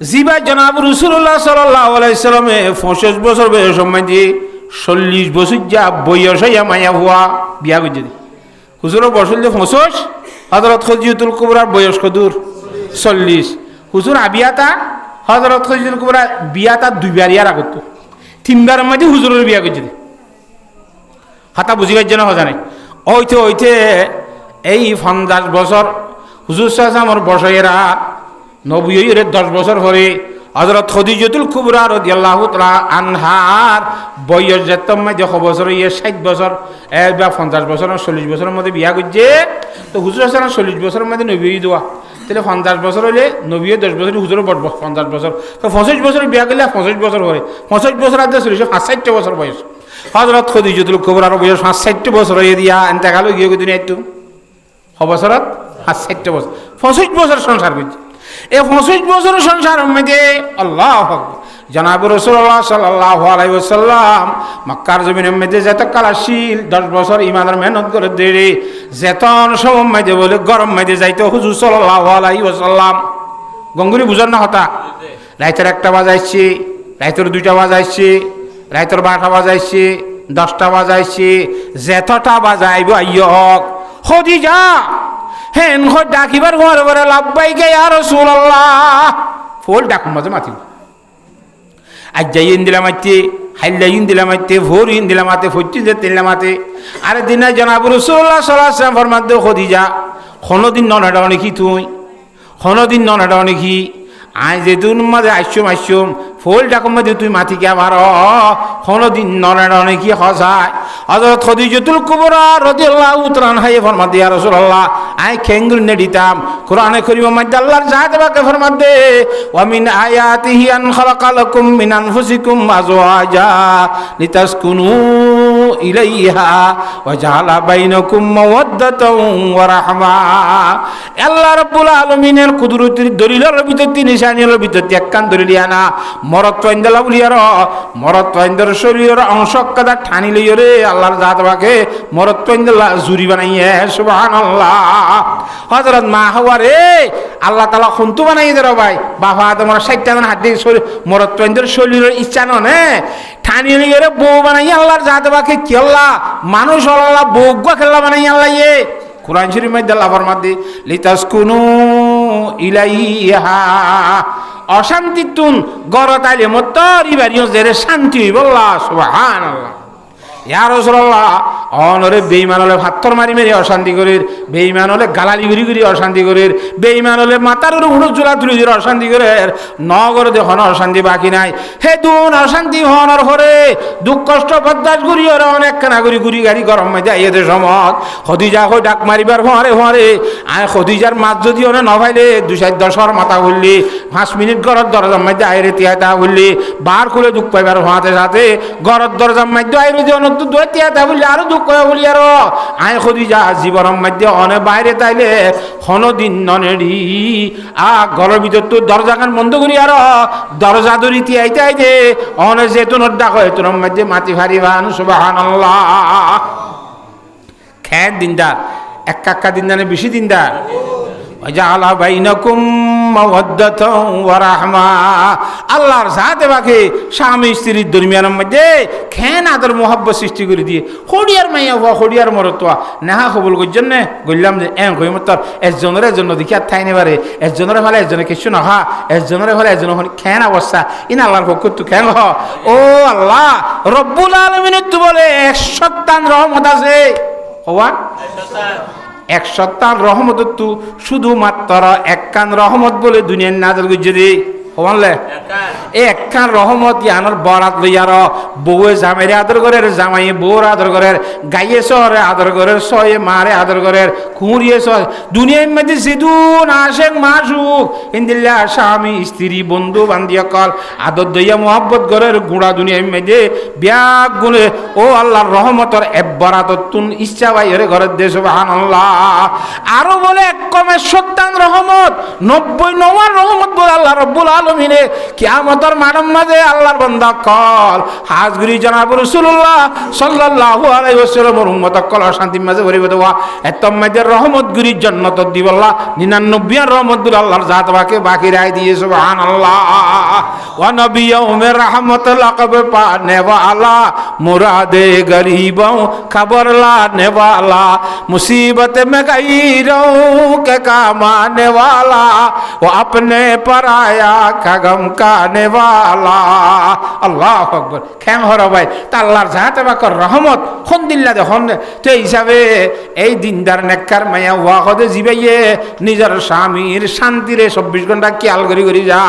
জিবা জনাব রাসূলুল্লাহ সাল্লাল্লাহু আলাইহি ওয়াসাল্লামে 65 বছর বয়স সম্বন্ধে 40 বছর যা বয়স হইয়া মায়া হওয়া বিয়া করছে হুজুরের বসল 65, হযরত খাদিজাতুল কুবরার বয়স কদূর 40। হুজুর আবিয়াতা হযরত খাদিজাতুল কুবরা বিয়াতা দুইবার ইয়ার আগত, তিনবারের মধ্যে হুজুরের বিয়া করছে। কথা বুঝিবার জন্য হজা নাই। ওইতে এই 50 বছর হুজুর সাল্লাল্লাহু বসেরা নবীর 10 বছর পরে হযরত খাদিজাতুল কুবরা রাদিয়াল্লাহু তাআলা আনহার বয়স যেতম মধ্যে বছর 60 বছর বা 50 বছর 40 বছরের মধ্যে বিয়া করছে। তো হুজুর সাল্লাল্লাহু 40 বছরের মধ্যে নবী দোয়া, তাহলে 50 বছর হলে নবী 10 বছর হুজুর 50 বছর, তো 65 বছর বিয়া করলে 65 বছর পরে 65 বছর আগে 60 বছর বয়স। হযরত খাদিজাতুল কুবরার বয়স 60 বছর হয়ে দিয়া এন্তেকাল গিয়ে দুনিয়া একটু বছরত 60 বছর 65 বছর সংসার করছে। এই 65 বছরের সংসারের মধ্যে আল্লাহু আকবার জনাব রাসূলুল্লাহ সাল্লাল্লাহু আলাইহি ওয়াসাল্লাম মক্কার জমিনের মধ্যে যত কালাশীল 10 বছর ইমানের মেহনত করে দেরি যেতন সময় মধ্যে বলে গরম মধ্যে যাইতো হুজুর সাল্লাল্লাহু আলাইহি ওয়াসাল্লাম গঙ্গুরি বুঝার না হতা রাইতের 1টা বাজাইছে, রাইতের 2টা বাজাইছে, রাইতের 12টা বাজাইছে, 10টা বাজাইছে, যেতটা বাজাইব আইয়ক খাদিজা হেন ঘর ডাকিবার ঘরে ঘরে লাব্বাইকা ইয়া রাসূলুল্লাহ ফুল ডাকুম মাঝে মাতি আজ যাই ইন্দিলা মাইতে হাইলা ইন্দিলা মাইতে ভোর ইন্দিলা মাতে ফইতে যে তিনলা মাতে আরে দিনা জনাব রাসূলুল্লাহ সাল্লাল্লাহু আলাইহি ওয়াসাল্লাম ফরমাতে খাদিজা কোনদিন ননাডা অনেকি তুই কোনদিন ননাডা অনেকি আয় যে তুন মাঝে আইসুম ফুল ডাকুম মাঝে তুই মাতি কে আমার কোনদিন ননাডা অনেকি হসায়। হযরত খাদিজাতুল কুবরা রাদিয়াল্লাহু তাআলা আনহা ফরমাতে ইয়া রাসূলুল্লাহ আই খেঙ্গুর নে দিতাম কোরআনে কারীমের মধ্যে আল্লাহর জাত বাকে ফরমাতে ওয়া মিন আয়াতিহি আন খালাকা লাকুম মিন আনফুসিকুম আজওয়াজা লিতাসকুনু ইলাইহা ওয়া জাআলা বাইনাকুম মাওয়াদ্দাতাও ওয়া রাহমা। আল্লাহ রাব্বুল আলামিনের কুদরতের দলিলের ভিতর নিশানির ভিতর একখান দলিল আনা মরদ তৈন্দলা বলিয়ার মরদ তৈন্দর শরীরের অংশ কাদা ঠানি লইরে আল্লাহর জাত বাকে মরদ তৈন্দলা জুরি বানাইয়ে সুবহানাল্লাহ। হযরত মা হাওয়া রে আল্লাহ তাআলা খুনতু বানাই দে রে ভাই বাবা তোমার 60টা জন হাত দিয়ে মরদ তৈন্দর শরীরের ইচ্ছা ননে ঠানি লইরে বউ বানাই আল্লাহর জাত বাকে কি আল্লাহ মানুষ আল্লাহ বউ গা খেলা বানাই আল্লাহ ইয়ে কুরআন শরীফের মধ্যে আল্লাহ ফরমাতে লিতাসকুনু ইলাইহা অশান্তি তুন গরত আইলে মতরি বাড়িও জেরে শান্তি হইব আল্লাহ সুবহানাল্লাহ। ইয়া রাসূলুল্লাহ অনরে বেঈমান হলে ভাত্তর মারি মেরে অশান্তি করে, বেঈমান হলে গালালি ঘুরি ঘুরি অশান্তি করে, বেঈমান হলে মাথার উড়ো চুলা তুলি দিয়ে অশান্তি করে, নগরে দেখুন অশান্তি বাকি নাই। হে দুন অশান্তি হনর হরে দুঃখ কষ্ট বরদাস্ত করি ওরা অনেক কানা করি ঘুরি গাড়ি গরম মাঝে আইয়েদের সমত খদিজা হয়ে ডাক মারিবার হরে হরে আয় খদিজার মাছ যদি ওরা নভাইলে 2-10 মাথা হইলি 5 মিনিট ঘরের দরজার মধ্যে আইরে তিয়াতা হইলি বার খুলে দুঃখ পাইবার হওয়াতে সাথে ঘরের দরজার মধ্যে আইরে যে অনেক দুধ তিয়াতা বললি আরো দুঃখ পাই বলি আরো আয় খদিজা জীবনের মধ্যে অনেক বাইরে তাইলে হনো দিন ননেডি ঘরের ভিতর তো দরজাখান বন্ধ করি আরো দরজা ধরি তিয়াইতে আইতে অনেক যেতুন ডাক হয় তোর মধ্যে মাটি ফারিবান সুবহানাল্লাহ। খের দিনদার এক কাক্কা দিনদানে বেশি দিনদার ওয়াজআলা বাইনাকুম মাওয়াদ্দাতাও ওয়া রাহমা। আল্লাহর জাতে বাকি স্বামী স্ত্রীর দরমিয়ানের মধ্যে খেন আদর মোহাব্বত সৃষ্টি করে দিয়ে হড়িয়ার মাইয়া হওয়া হড়িয়ার মরতোয়া নেহা কবুল করছেন না বললাম যে কই মত একজনের জন্য দেখি আর ঠাই নেবারে একজনের ফলে একজনে কিছু নহা একজনের ফলে একজন খেন অবস্থা ইন আল্লাহর পক্ষ তো খেন হ ও আল্লাহ রব্বুল আলামিনের তো বলে 100 রহমত আছে হওয়া 100 রহমত তো শুধুমাত্র 1 রহমত বলে দুনিয়ার নাজল গুজে দি হলে এই 1 রহমত ইয়ানোর বরাত লইয়ার বউয়ে জামাইরে আদর করে জামাই বউর আদর করে গাইয়ে শহরে আদর করে সয়ে মারে আদর করে খুঁড়িয়ে সহ দুনিয়ার মধ্যে সিদুন আশেক মাসুক ইন্দিল্লা স্বামী স্ত্রী বন্ধু বান্ধিয়া কল আদর দইয়া মোহাব্বত করে গুড়া দুনিয়ার মধ্যে ব্যাগ গুলে ও আল্লাহর রহমতর বরাত তুন ইচ্ছা ভাই হরে ঘরের দেশ সুবহানাল্লাহ। আরো বলে 1 রহমত 99 রহমত বলে আল্লাহ রব্বুল আলামিনে কিয়ামতের মাঠের মাঝে আল্লাহর বান্দা কল হাজগুরি জনাব রাসূলুল্লাহ সাল্লাল্লাহু আলাইহি ওয়াসাল্লামের উম্মত কল শান্তি মাঝে ভরিব দেওয়া এত মাঝে রহমত গুরি জান্নাত দিবাল্লাহ 99 রহমত গুলো আল্লাহর জাত বাকি রায় দিয়ে সুবহানাল্লাহ। ওয়া নবিয়ুমের রহমত লাকব পানে ওয়ালা মুরাদে গরিবों खबर लाने वाला मुसीबत में गैरों के काम आने वाला वो अपने पर आया का गम काने वाला। আল্লাহু আকবার খেং হর ভাই তা আল্লাহর জাতে বাকর রহমত কোন দিল্লা দেখুন তো হিসাবে এই দিনদার নেককার মায়া ওয়া হদে জিবাইয়ে নিজের স্বামীর শান্তিরে 24 ঘন্টা খেয়াল করি করি যা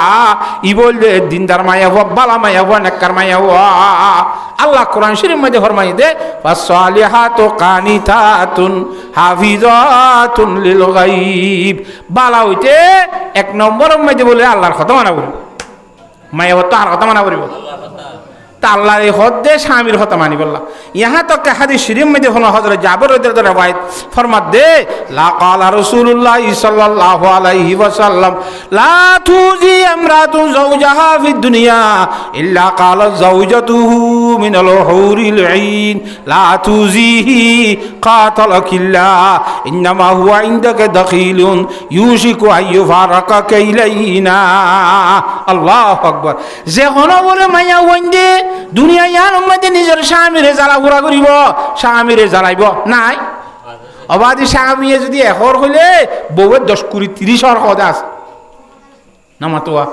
ই বললে দিনদার মায়া ওয়া বালা মায়া ওয়া নেককার মায়া ওয়া আল্লাহ কোরআন শরীফের মধ্যে ফরমাই দে ফাসসালিহাতু কানিতাতুন হাফিজাতুন লিল গায়ব বালা হইতে 1 নম্বরের মধ্যে বলে আল্লাহর কথা মানা বলি মায়া তো আর কথা মানা বলিব তা আল্লাহর এই হদ্দে স্বামীর কথা মানি বললা ইহা তো হাদিস শরীফ মধ্যে হলো হযরত জাবের রাদিয়াল্লাহু রাওয়ায়াত ফরমাত দে লা ক্বালা রাসূলুল্লাহ সাল্লাল্লাহু আলাইহি ওয়াসাল্লাম লা তুজি আমরাতু যাওজাহা ফিদ দুনিয়া ইল্লা ক্বালা যাওজাতুহু মিনাল হুরিল আইন লা তুজিহি কাতালাকিল্লাহ ইনমা হুয়া ইনদাকা দাখিলুন ইউশিকু আইয়ুফারাকাকা ইলাইনা। আল্লাহু আকবার যে হনো বলে মাইয়া ওইন্দে দুনিয়া ইয়ার মধ্যে নিজের স্বামীরে জ্বালা ঘোরা করিব স্বামীরে জ্বালাইব নাই অবাধি স্বামীয়ে যদি এখর হইলে বউয়ের 10-20-30 কথা আছে না মাতোয়া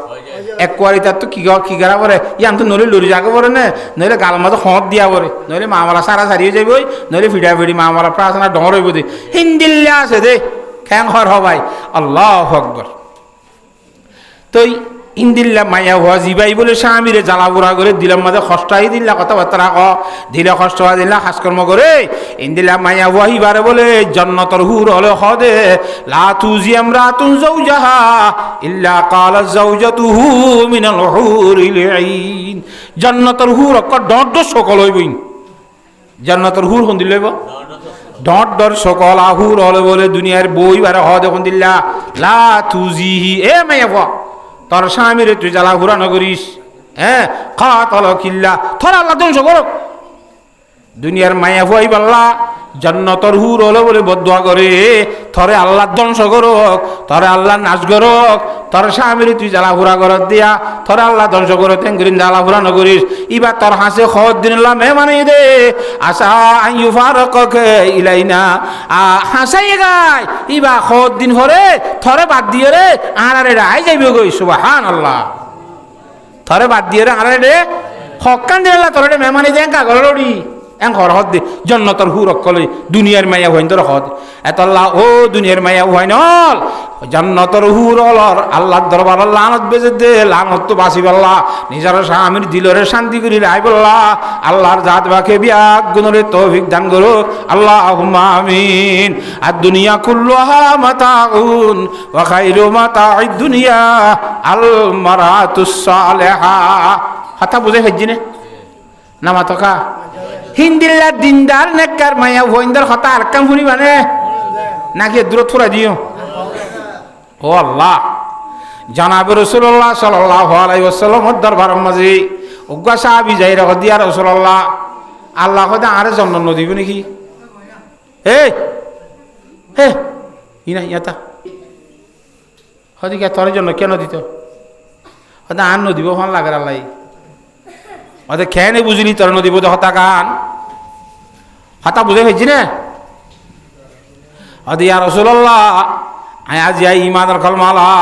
এক কোয়ারি তার তো কি করা পরে ইয়ান তো নইলে লড়ি যাকে পরে না নইলে গাল মাঝে হঁত দিয়া পরে নইলে মামালা সারা সারিয়ে যাবই নইলে ফিডা ফিডি মামালা প্রার্থনা ডর হইব দে হিন্দিল্লা আছে দে খ্যাং হর হবাই আল্লাহু আকবার। তো ইন্দিল্লা মায়া হওয়া জিবাই বলে স্বামীরে জ্বালা বুড়া করে দিলাম মাঝে কষ্টাই দিল্লা কথাবার্তা দিলে কষ্ট হওয়া দিল্লা কাজকর্ম করে ইন্দিল্লা মায়া হওয়া হিবারে বলে জন্নতর হুর হলে হদে লা তুজি আমরাতুন যাওজাহা ইল্লা ক্বালা যাওজাতুহু মিনাল হুরিল আইন জন্নতর হুর ডট সকল হইবই জন্নতর হুর কোন দিল হইব ডট সকল আহুর হলে বলে দুনিয়ার বই বারে হ দেখুন দিল্লা লা তুজিহি এ মায়া হওয়া তোর স্বামীরে তুই জ্বালা ঘুরা নগরিস হ্যাঁ কাতালাকিল্লাহ তোর আল্লাহ ধ্বংস করুক দুনিয়ার মায়া ভয় বাল্লা জান্নাতের হুর হলো বলে বদদুয়া করে থরে আল্লাহ ধ্বংস করুক থরে আল্লাহ নাশ করুক তোর স্বামীরে তুই জ্বালা ঘুরা করত দিয়া থরে আল্লাহ ধ্বংস করো তেঙ্গরিন জ্বালা ঘুরা নগরিস ইবা তোর হাসে খদ দিন মে মানে দে আশা আইয়ু ফারাকাকে ইলাইনা হাসাই গায় ইবা খদ দিন হরে থরে বাদ দিয়ে রে আরে রাই যাইবে গই সুবহানাল্লাহ থরে বাদ দিয়ে রে আরে রে হকান দিলা তোরে মেহমানি দেন কা গলড়ি এং ঘর হদ দে জন্নতর হুর অকলে দুনিয়ার মায়া হইন তোর হদ এতল্লা ও দুনিয়ার মায়া হইন জন্নতর হুর অলর আল্লাহর দরবার লানত বেজে দে লানত তো বাসি বললা নিজের স্বামীর দিলরে শান্তি করি রাই বললা আল্লাহর জাত বাকে বিয়াক গুণরে তৌফিক দান করো আল্লাহুম্মা আমিন। আর দুনিয়া কুল্লুহা মাতাউন ওয়া খায়রু মাতাউদ দুনিয়া আল মারাতুস সালিহা। কথা বুঝে হজ্জিনে না মাতকা হিন্দিল্লা দিনদার নেককার মায়া হইন্দার কথা আর কাম ফুরি মানে নাকি দূরত ফুরা দিও ও আল্লাহ জনাবে রাসূলুল্লাহ সাল্লাল্লাহু আলাইহি ওয়াসাল্লামের দরবারের মাঝে উগ্গা সাহাবী যাই রাখ দিয়া রাসূলুল্লাহ আল্লাহ কদা আরে জন্ম নদিব নাকি এই হে ইনা ইয়াতা হদিকে তোর জন্য কেন দিত কদা আন নদিব ভালো লাগার আল্লাহ ওদের খেয়ে বুঝিনি তোর নদী বোধ হতা গান হতা বুঝে হয়েছি না ওদের ইয়া রাসূলুল্লাহ আজ ইমানের কলমা লা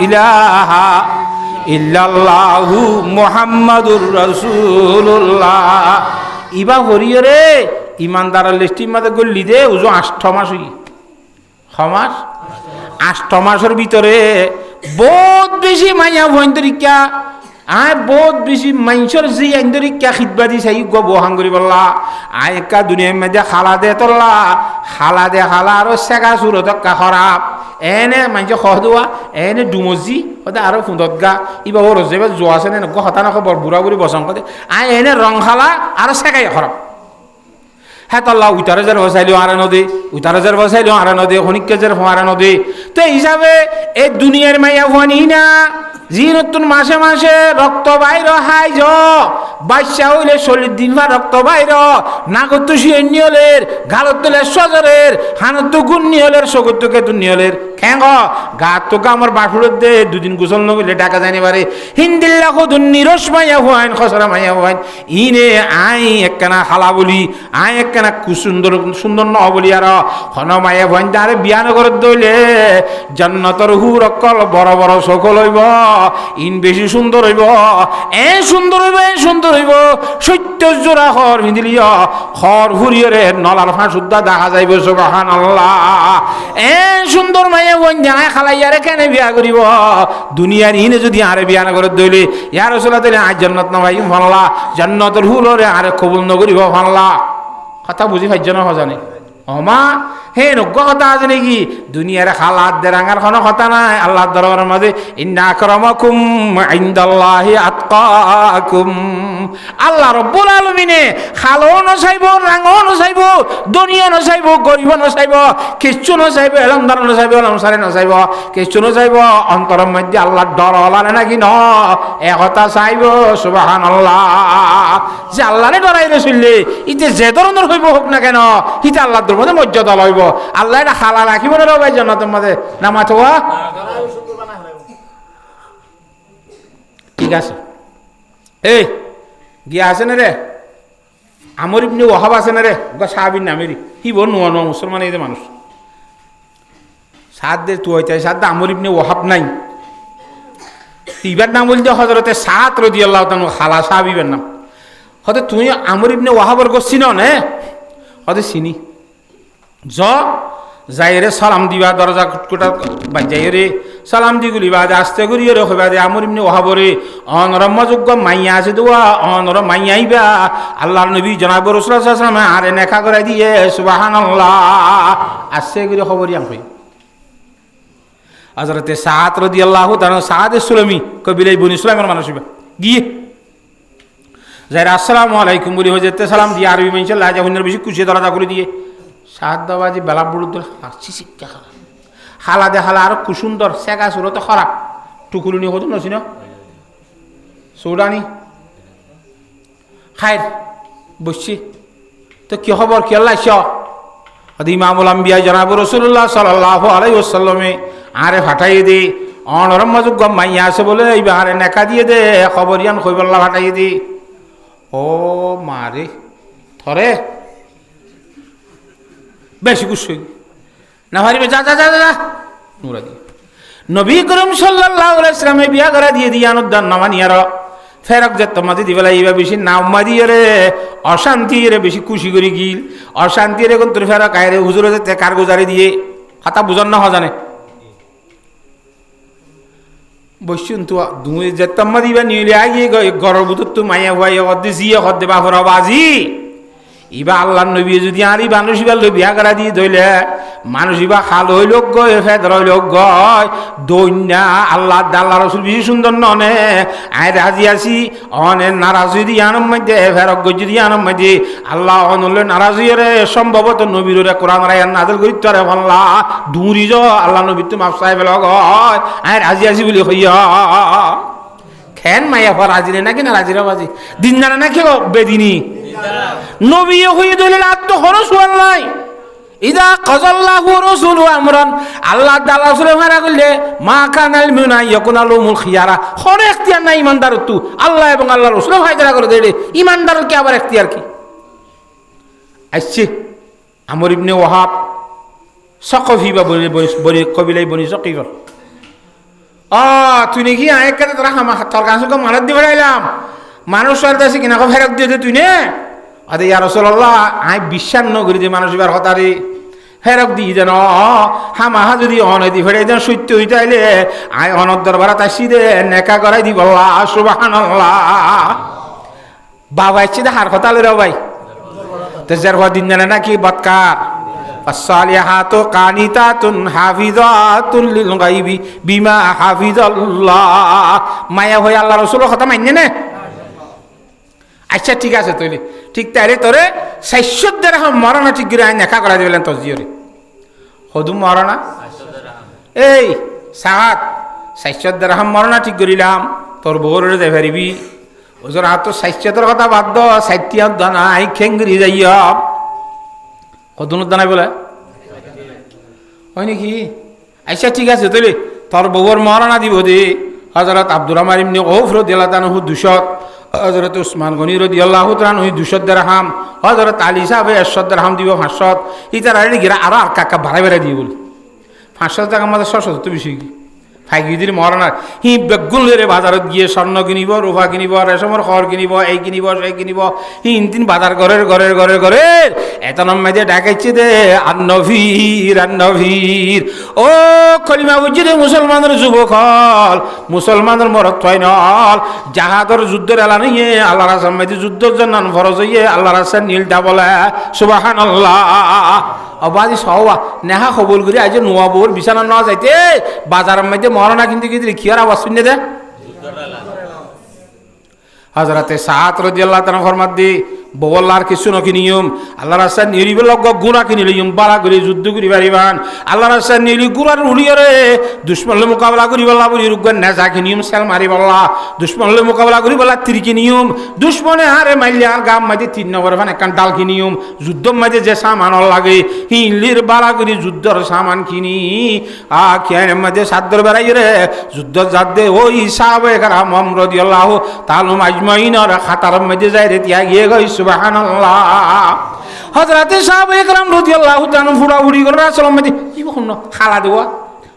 ইলাহা ইল্লাল্লাহু মুহাম্মাদুর রাসূলুল্লাহ ইবা হরিয় রে ইমানদারের লিস্টির মধ্যে গল্লি দে উজো 8 মাস হই মাস 8 মাসের ভিতরে বহুত বেশি মাইয়া ভয়ন্তরিকা আয় বহুত বেশি মানুষের যে আইন্দরিকা খিদবাদি চাই বহান করি বললা আয় একা দুনিয়ার মধ্যে খালা দে তোলা খালা দে খালা আরো সেগা সুরত খারাপ এনে মানুষ খোয়া এনে ডুমজি ওদের আরো ফুঁদত গা ইবা ওর যে জোয়া আছে না হতা না খবর বুড়া বুড়ি বসং করে আয় এনে রং খালা আরো সেগাই খারাপ হ্যাঁ তল্লা উইতারে যার বসাইলেও আরে নদী উইতারে যার বসাইলেও আরে নদী হনিককে যার আরে নদী তো এই হিসাবে এই দুনিয়ার মাইয়া ভনি না জি নতুন মাসে মাসে রক্ত বাইর হাই য বাচ্চা হইলে 40 দিন বা রক্ত বাইর নাগত শিয়নিয়লের গালতলে সজরের হানত গুন্নিয়লের সগতকে দুনিয়লের খেঙ্গ গাত তো আমার বাঠুরের দে দুদিন গোসল নগলে টাকা জানি পারে হিন্দিল্লা খুদুন নিরস মাইয়া হুয়াইন খসরা মাইয়া হুয়াইন ইনে আই একখানা হালা বলি আই একখানা সুন্দর সুন্দর ন বলি আর হন মাইয়া হুয়াইন তারে বিয়া নগরের দইলে জান্নাতের হুর অকল বড় বড় সকল হইব ইন বেশি সুন্দর হইব এ সুন্দর হইব এ সুন্দর হইব সত্য জোড়া হর মিদিলিয়া হর হুরিয়রে নলার ফাঁসুদ্দা দেখা যাইব সুবহানাল্লাহ এ সুন্দর মাইয়া বন্ধা খালাইয়ারে কেন বিয়া করিব দুনিয়ার ইনে যদি আরে বিয়া না করে দইলে ইয়া রাসূলুল্লাহ দিলে আজ জান্নাত না ভাই ভাল্লা জান্নাতের হুলরে আরে কবুল ন করিব ভাল্লা কথা বুঝি ভাইজন হজানে অমা হে নগ্য কথা আছে নাকি দুনিয়ার হালাত দেরাঙার কোনো কথা নাই আল্লাহর দরবারের মাঝে ইন্না আকরামাকুম ইনদাল্লাহি আতকাকুম আল্লাহ রাব্বুল আলামিনে খালো নসাইব রাঙো নসাইব দুনিয়া নসাইব গরিব নসাইব কিচ্ছু নসাইব এলমদার নসাইব এলমসারে নসাইব কিচ্ছু নসাইব অন্তরের মধ্যে আল্লাহর ডর হলানে নাকি ন এ কথা চাইব সুবহানাল্লাহ যে আল্লাহরে ডরাইলে চললে ইতে যে ধরনের হইব হোক না কেন হিতে আল্লাহর মধ্যে মর্যাদা লইব আল্লাহ এটা হালা রাখিব না ভাই জান্নাতের মধ্যে না মাথোয়া ঠিক আছে এই গিয়া আছে না রে আমর ইবনে ওয়াহাব আছে না রে সাহাবীর নামেরই কি বল নোয়া নোয়া মুসলমান এই যে মানুষ সাদ দে তুই হইতে সাদ আমর ইবনে ওয়াহাব নাই ইবার নাম বলতে হযরতে সাদ রাদিয়াল্লাহু তাআলা খালা সাহাবীর নাম হতে তুই আমর ইবনে ওয়াহাবর গোসি না হতে চিনি যাইরে সালাম দিবা দরজা কুটকুটা বাজাইরে সালাম দিগুলি বাজে আস্তে করিয়ে রখবা দে আমর ইবনে ওয়াহাবরে অনরম্যযোগ্য মাইয়া আছে দোয়া অনর মাইয়াইবা আল্লাহর নবী জনাব রাসূলুল্লাহ সাল্লাল্লাহু আলাইহি ওয়াসাল্লাম আরে নেকা করে দিয়ে সুবহানাল্লাহ আস্তে করে খবরই আম কই হযরতে সাদ রাদিয়াল্লাহু তাআলা সাদ সুলামি কবিলাই বনি সুলাইমের মানুষ গিয়ে যাইরা আসসালামু আলাইকুম বলি হযরতে সালাম দিয়ে আরবি মাইনছে লাজা হুনের বেশি খুশি দরজা করে দিয়ে সাত দাবাজি বেলা বুড়ুদ হাসি শিক্ষা খালা হালা দে হালা আর কুসুন্দর সেগা সুরত খারাপ টুকুলুনি হতো নছি না সৌডানি খায়ের বসছি তো কি খবর কি আল্লাহ ইমামুল আম্বিয়া জনাব রাসূলুল্লাহ সাল্লাল্লাহু আলাইহি ওয়াসাল্লামে আরে ফাটাই দে অনরম্যযোগ্য মাইয়া আছে বলে এইবার আরে নেকা দিয়ে দে খবরিয়ান খৈবল্লা ফাটাই দে ও মারে থরে বেশি খুশি না পারিবে যা যা যা যা নুরা দিয়ে নবী করিম সাল্লাল্লাহু আলাইহি ওয়াসাল্লামে বিয়া করে দিয়ে দিয়ানুদ্দান নামানিয়ার ফেরক যে তোমাদের দিবেলা এইবার বেশি নাম মারিয়ে রে অশান্তি রে বেশি খুশি করে গিল অশান্তি রে কোন তোর ফেরক আয় রে হুজুরে যে কার গুজারি দিয়ে হাতা বুঝন না হজানে বসুন তো দুই যে তোমার দিবা নিলে আগে গরর বুতর তো মাইয়া ভাই অর্ধে জিয়ে হদ্দে বাফর বাজি ইবা আল্লাহ নবী যদি আরি মানুষ ইবা বিয়া করা দিয়ে ধইলে মানুষ ইবা খাল হইল গয় ফেদর হইল গয় দৈন্যা আল্লাহ আল্লাহ রসুল বেশি সুন্দর ননে আয় রাজি আছি অনে নারাজ যদি আনম মধ্যে ফেরক যদি আনম মধ্যে আল্লাহ অনলে নারাজ রে সম্ভবত নবীর কোরআন রায়ান নাজল করিত রে ভাল্লা দূরি য আল্লাহ নবী তো মাফ সাহেব গয় আয় রাজি আছি বলি হইয়া খেন মাইয়া ফর রাজি নাকি না রাজিরা বাজি দিন জানা নাকি বেদিনী নবী হয়ে দলিল আত্মখরচ হওয়ার নাই ইদা কাযাল্লাহু রাসূলু আমরান আল্লাহ তাআলা রাসূলে মারা করলে মা কানাল মিনা ইয়াকুনালুমুল খিয়ারা কোন ইখতিয়ার নাই ইমানদার তো আল্লাহ এবং আল্লাহর রাসূল ফায়দা করে দেয় ইমানদারের কি আবার ইখতিয়ার কি আইছে আমর ইবনে ওয়াহাব সাকফি বা বনি কবিলাই বনি সাকিফ তুই নাকি আয় কাতে তোরা হামা তোর কাছে মানত দি বেড়াইলাম মানুষ আর দাসি কিনা ফেরত দিয়ে তুই নে আরে ইয়া রাসূলুল্লাহ আয় বিশ্বাস ন করি যে মানুষ এবার হতারে ফেরত দিয়ে যেন হামাহা যদি অনদি ফেরে যেন সত্য হইতে আইলে আয় অনদ দরবার তাসি দে নেকা করাই দিব আল্লাহ সুবহানাল্লাহ বাবা ইচ্ছে হার কথা রে ভাই তো যার দিন জানে নাকি বদকার الصالحات قانتات حافظات للغيب بما حفظ الله মায়া হই আল্লাহ রাসূলের কথা মাননে না আচ্ছা ঠিক আছে তইলে ঠিক তাইলে তোরে 600 দিরহাম মরনা ঠিক গিরা নেকা করা দিবেন তসজিরে হদু মরনা এই সাত 600 দিরহাম মরনা ঠিক করিলাম তোর বউরে দে ফেরিবি ওজোর হাত তো 600 কথা বাদ দাও 60 দানা আই খেঙ্গরি যাইয়া কদুন দানাই বলে হয় নাকি আচ্ছা ঠিক আছে তাহলে তোর বউর মহারানা দিব দে হযরত আব্দুর রহমান ইবনে আউফ রাদিয়াল্লাহু তাআলা 200 হযরত উসমান গনি রাদিয়াল্লাহু তাআলা 200 দিরহাম হযরত আলী সাহেব 100 দিরহাম দিব 500 ইতার আরে গিরা আর কাকা ভাড়া ভাড়া দিয়ে বল 500 টাকা আমাদের 600 তো বেশি ফাইগিদির মহারানা হি বেগুন রে বাজারত গিয়ে স্বর্ণ কিনিব রূপা কিনিব রেশমের খড় কিনিব এই কিনিব সেই কিনিব হি ইনতিন বাজার ঘরের এতনম মেজে ডাকাইছে দে আন্নভীর ও কলিমা বুঝি রে মুসলমানের যুবক হল মুসলমানের মরত হয় নল জাহাদর যুদ্ধের এলা নিয়ে আল্লাহ রাসূল মেজে যুদ্ধের জন্য ফরজ হইয়ে আল্লাহ রাসূল নীলটা বলে সুবহানাল্লাহ অবাদি সওয়া নেহা কবুল করি আজ নোয়াবুর বিছানা না যাইতে বাজারের মধ্যে মরনা কিন্তু কি খিয়ার আওয়াজ শুনে দে হযরতে সাদ রাদিয়াল্লাহু তাআলা ফরমাত দি বওয়াল্লার কিছু নকি নিয়ম আল্লাহ রাসূল নিরিবে লগ গুণা কিনি লইম বালা করে যুদ্ধ করি পারিবান আল্লাহ রাসূল নিলি গুরার উড়িয়রে দুশমনলে মোকাবেলা করি বলা বলি রুগন না যাকে নিয়ম সেল মারি বলা দুশমনলে মোকাবেলা করি বলা তিরকি নিয়ম দুশমনে হারে মাইলে আর গাম মাঝে 3 নম্বর মানে কান ডাল কি নিয়ম যুদ্ধ মাঝে যে সামান লাগে হিলির বালা করে যুদ্ধর সামান কিনি খেয়ার মাঝে সাদর বেড়াই রে যুদ্ধ যাদে ওই সাহাবে کرام রাদিয়াল্লাহু তাআলা আজমাইনের খাতার মাঝে যায় রে তিয়া গিয়ে গই সুবহানাল্লাহ হযরতে সাহাবে کرام রাদিয়াল্লাহু তাআলা ফুড়াফুড়ি করে রাসূল মধ্যে ইবা কোন খালা দেওয়া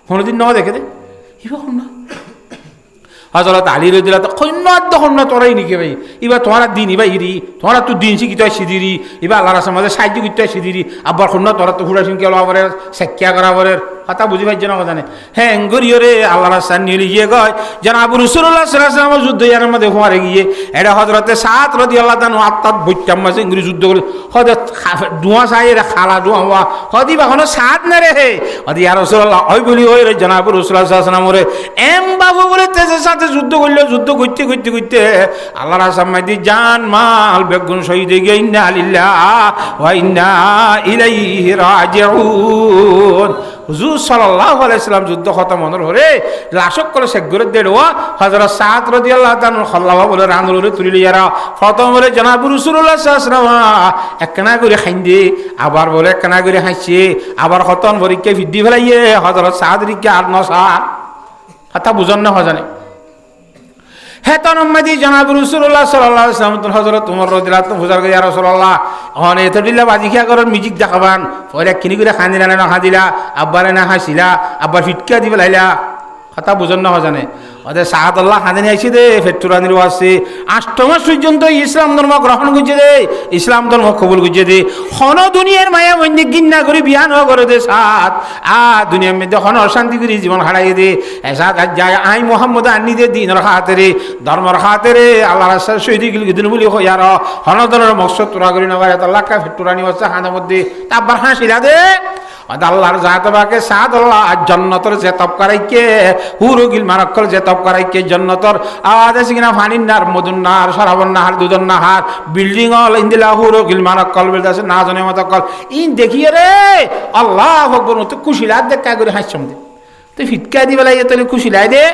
কোনদিন ন দেখে দে ইবা কোন হযরত আলী রাদিয়াল্লাহু তাআলা কইন্নাত দহন তোরাই নিকে ভাই ইবা তোমার দিন ইবা ইরি তোমার তো দিন শিখি তো সিদিরি ইবা আল্লাহর রাসূল মধ্যে সাহায্য করতে সিদিরি আবার কোন তোরা তো ফুড়া সিনকে আবার সাক্ষ্য করা আবার কথা বুঝি ভাই জানা জানে হ্যাঁ এঙ্গরিয়রে আল্লাহর রাসূল নিয়ে গিয়ে গয় জনাব রাসূলুল্লাহ সাল্লাল্লাহু আলাইহি ওয়াসাল্লাম যুদ্ধ ইয়ার মধ্যে হওয়ারে গিয়ে এটা হযরতে সাদ রাদিয়াল্লাহু তাআলা আত্মাত বইটাম মাঝে ইংরেজি যুদ্ধ করে হযরত দুয়া সাইয়ের খালা দুয়া হওয়া হদি বা কোনো সাদ না রে হদি ইয়া রাসূলুল্লাহ ওই বলি ওই রে জনাব রাসূলুল্লাহ সাল্লাল্লাহু আলাইহি ওয়াসাল্লাম রে এম বাবু বলে তেজের সাথে যুদ্ধ করলো যুদ্ধ করতে আল্লাহর রাসূল মাইদি জান মাল বেগুন শহীদ গিয়ে ইন্না লিল্লাহ ওয়া ইন্না ইলাইহি রাজিউন হুজুর সাল্লাল্লাহু আলাইহি ওয়াসাল্লাম যুদ্ধ খতম হনোর হরে লাশক করে শেখ করে দেড়ওয়া হযরত সাদ রাদিয়াল্লাহু তাআলা খাল্লাওয়া বলে রাঙ্গুলে তুলি লিয়ারা প্রথম বলে জনাব রাসূলুল্লাহ সাল্লাল্লাহু আলাইহি ওয়াসাল্লাম একখানা করে খাইন্দে আবার বলে একখানা করে হাসছে আবার খতন পরীক্ষা ফিদ্দি ফেলাইয়ে হযরত সাদ রিকে আর নসা কথা বুঝন না হজানে হেতন উম্মতি জনাব রাসূলুল্লাহ সাল্লাল্লাহু আলাইহি ওয়াসাল্লাম হযরত ওমর রাদিয়াল্লাহু তাআলা বুঝার ইয়া রাসূলুল্লাহ অনে এত দিলা বাজি খিয়া করার মিউজিক দেখাবান পরে কিনি করে খানিলা না হাদিলা আব্বারে না হাসিলা আব্বার ফিটকা দিবে লাইলা কথা বুঝন না জানে ওদের সাহাদুল্লাহ হাজানি আইসি দে ফেটুরানির আছে 8 মাস পর্যন্ত ইসলাম ধর্ম গ্রহণ করছে দে ইসলাম ধর্ম কবুল করছে দে হন দুনিয়ার মায়া মন্দির গিন্না করে বিয়া ন করে দে সাত দুনিয়ার মধ্যে হন অশান্তি করে জীবন হারাই দে সাত যায় আই মোহাম্মদ আনি দে দিনের হাতে রে ধর্মর হাতে রে আল্লাহ রাস্তার শহীদ গিল বলি হই আর হন ধরনের মকসদ তোরা করি না আল্লাহ ফেটুরানি আছে হানের মধ্যে তারপর হাসিলা দে আল্লাহর জাতবাকে সাদুল্লাহ জান্নাতের জেতব করাইকে হুরুগিল মারাক্কল জেতব করাইকে জান্নাতের আওয়াজ আছে কিনা ফানির নার মদুন নার শরাবন নাহার দুধন নাহার বিল্ডিং অল ইন্দিলা হুরুগিল মারাক্কল বিলদাছে না জানে মত কল ইন দেখিয়ে রে আল্লাহু আকবার তো খুশি লাগ দেখা করে হাসছম দে তো ফিটকা দি বেলা এতলে খুশি লাই দে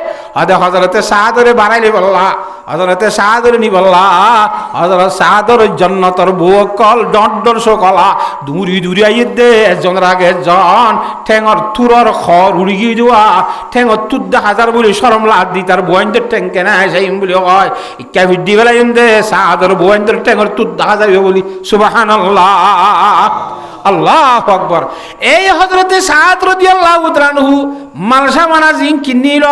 হযরতে সাদরে বাড়াইলে বললা হযরতে সাদরে নি বললা হযরত সাদর জান্নাতের বুকল ডডর সকলা দূরি দূরি আই দে একজন রাগে জন ঠেঙর তুরর খর উড়ি গিয়ে যাওয়া ঠেঙর তুদ্দা হাজার বলি শরম লাগ দি তার বয়ন্দের ঠেং কেনা যাইম বলি হয় ইকা ভিডি বেলা দে সাদর বয়ন্দের ঠেঙর তুদ্দা হাজার বলি সুবহানাল্লাহ আল্লাহু আকবার এই হযরতে সাদ রাদিয়াল্লাহু তাআলা আনহু মালসা মানা জিন কিনিল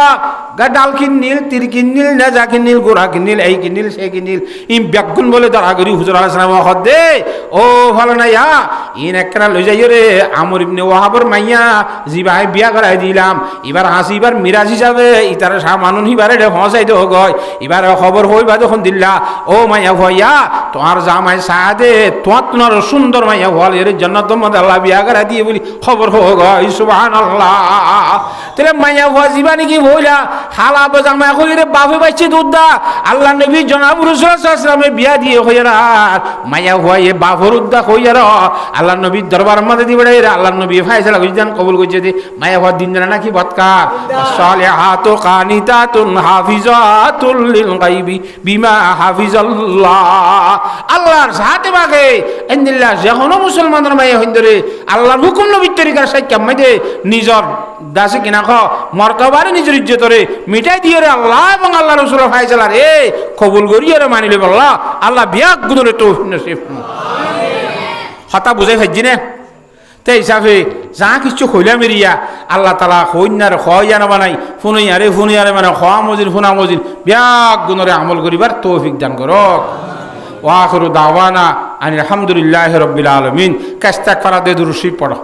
গাডাল কিনিল তীর কিনিল নেজা কিনিল গোরা কিনিল এই কিনিল সেই কিনিল ইম ব্যাগুন বলে দরাগরি হুজুর আলাইহিস সালাম হদে ও ভালো না ইয়া ইন একরা লই যাইও রে আমর ইবনে ওয়াহাবর মাইয়া জিবাই বিয়া করাই দিলাম এবার হাসি এবার মিরাজ হিসাবে ইতার সামানুন হিবারে রে হসাই দো গয় এবার খবর হইবা যখন দিল্লা ও মাইয়া ভইয়া তোমার জামাই সাদে তোমার সুন্দর মাইয়া হল এর জান্নাত মধ্যে আল্লাহ বিয়া করাই দিয়ে বলি খবর হো গয় সুবহানাল্লাহ তেরে মাইয়া ভয় জীবানি কি বইলা হালা জামাই কইরে বাপে বাইছে দুধদা আল্লাহ নবী জনাব রাসূল সাল্লাল্লাহু আলাইহি ওয়াসাল্লামের বিয়া দিয়ে হইরা মাইয়া ভয়ে বাপর উদ্দা কইরা আল্লাহ নবী দরবার মধ্যে দিবড়ে আল্লাহ নবী ফয়সালা কইছেন কবুল কইছে দি মাইয়া ভয় দিন জানা নাকি বদকার সালিহাতু কানিতাতুন হাফিজাতুল লিল গায়বি বিমা হাফিজাল্লাহ আল্লাহর সাথে বাগে ইন্দিল্লাহ যখন মুসলমানদের মাইয়া হইন্দরে আল্লাহর হুকুম নবীর তরিকার সাইকা মাইদে নিজর দাসে কিনা খ মর্তবারে নিজের ইজ্জতরে মিটাই দিয়ে রে আল্লাহ এবং আল্লাহ রাসূলের ফয়সালা রে কবুল করিয়ে রে মানিলে বল্লা আল্লাহ বিয়া গুদরে তৌফিক নসিব হতা বুঝাই ফাইজি না তে হিসাবে যা কিছু হইলা মেরিয়া আল্লাহ তালা হইনার হইয়া না বানাই ফুনাইয়ারে মানে হওয়া মজির ফুনা মজির বিয়া গুণরে আমল করিবার তৌফিক দান করক ওয়া আখিরু দাওয়ানা আনিল হামদুলিল্লাহি রাব্বিল আলামিন কাস্তাগফারা দে দুরূদ শরীফ পড়ো।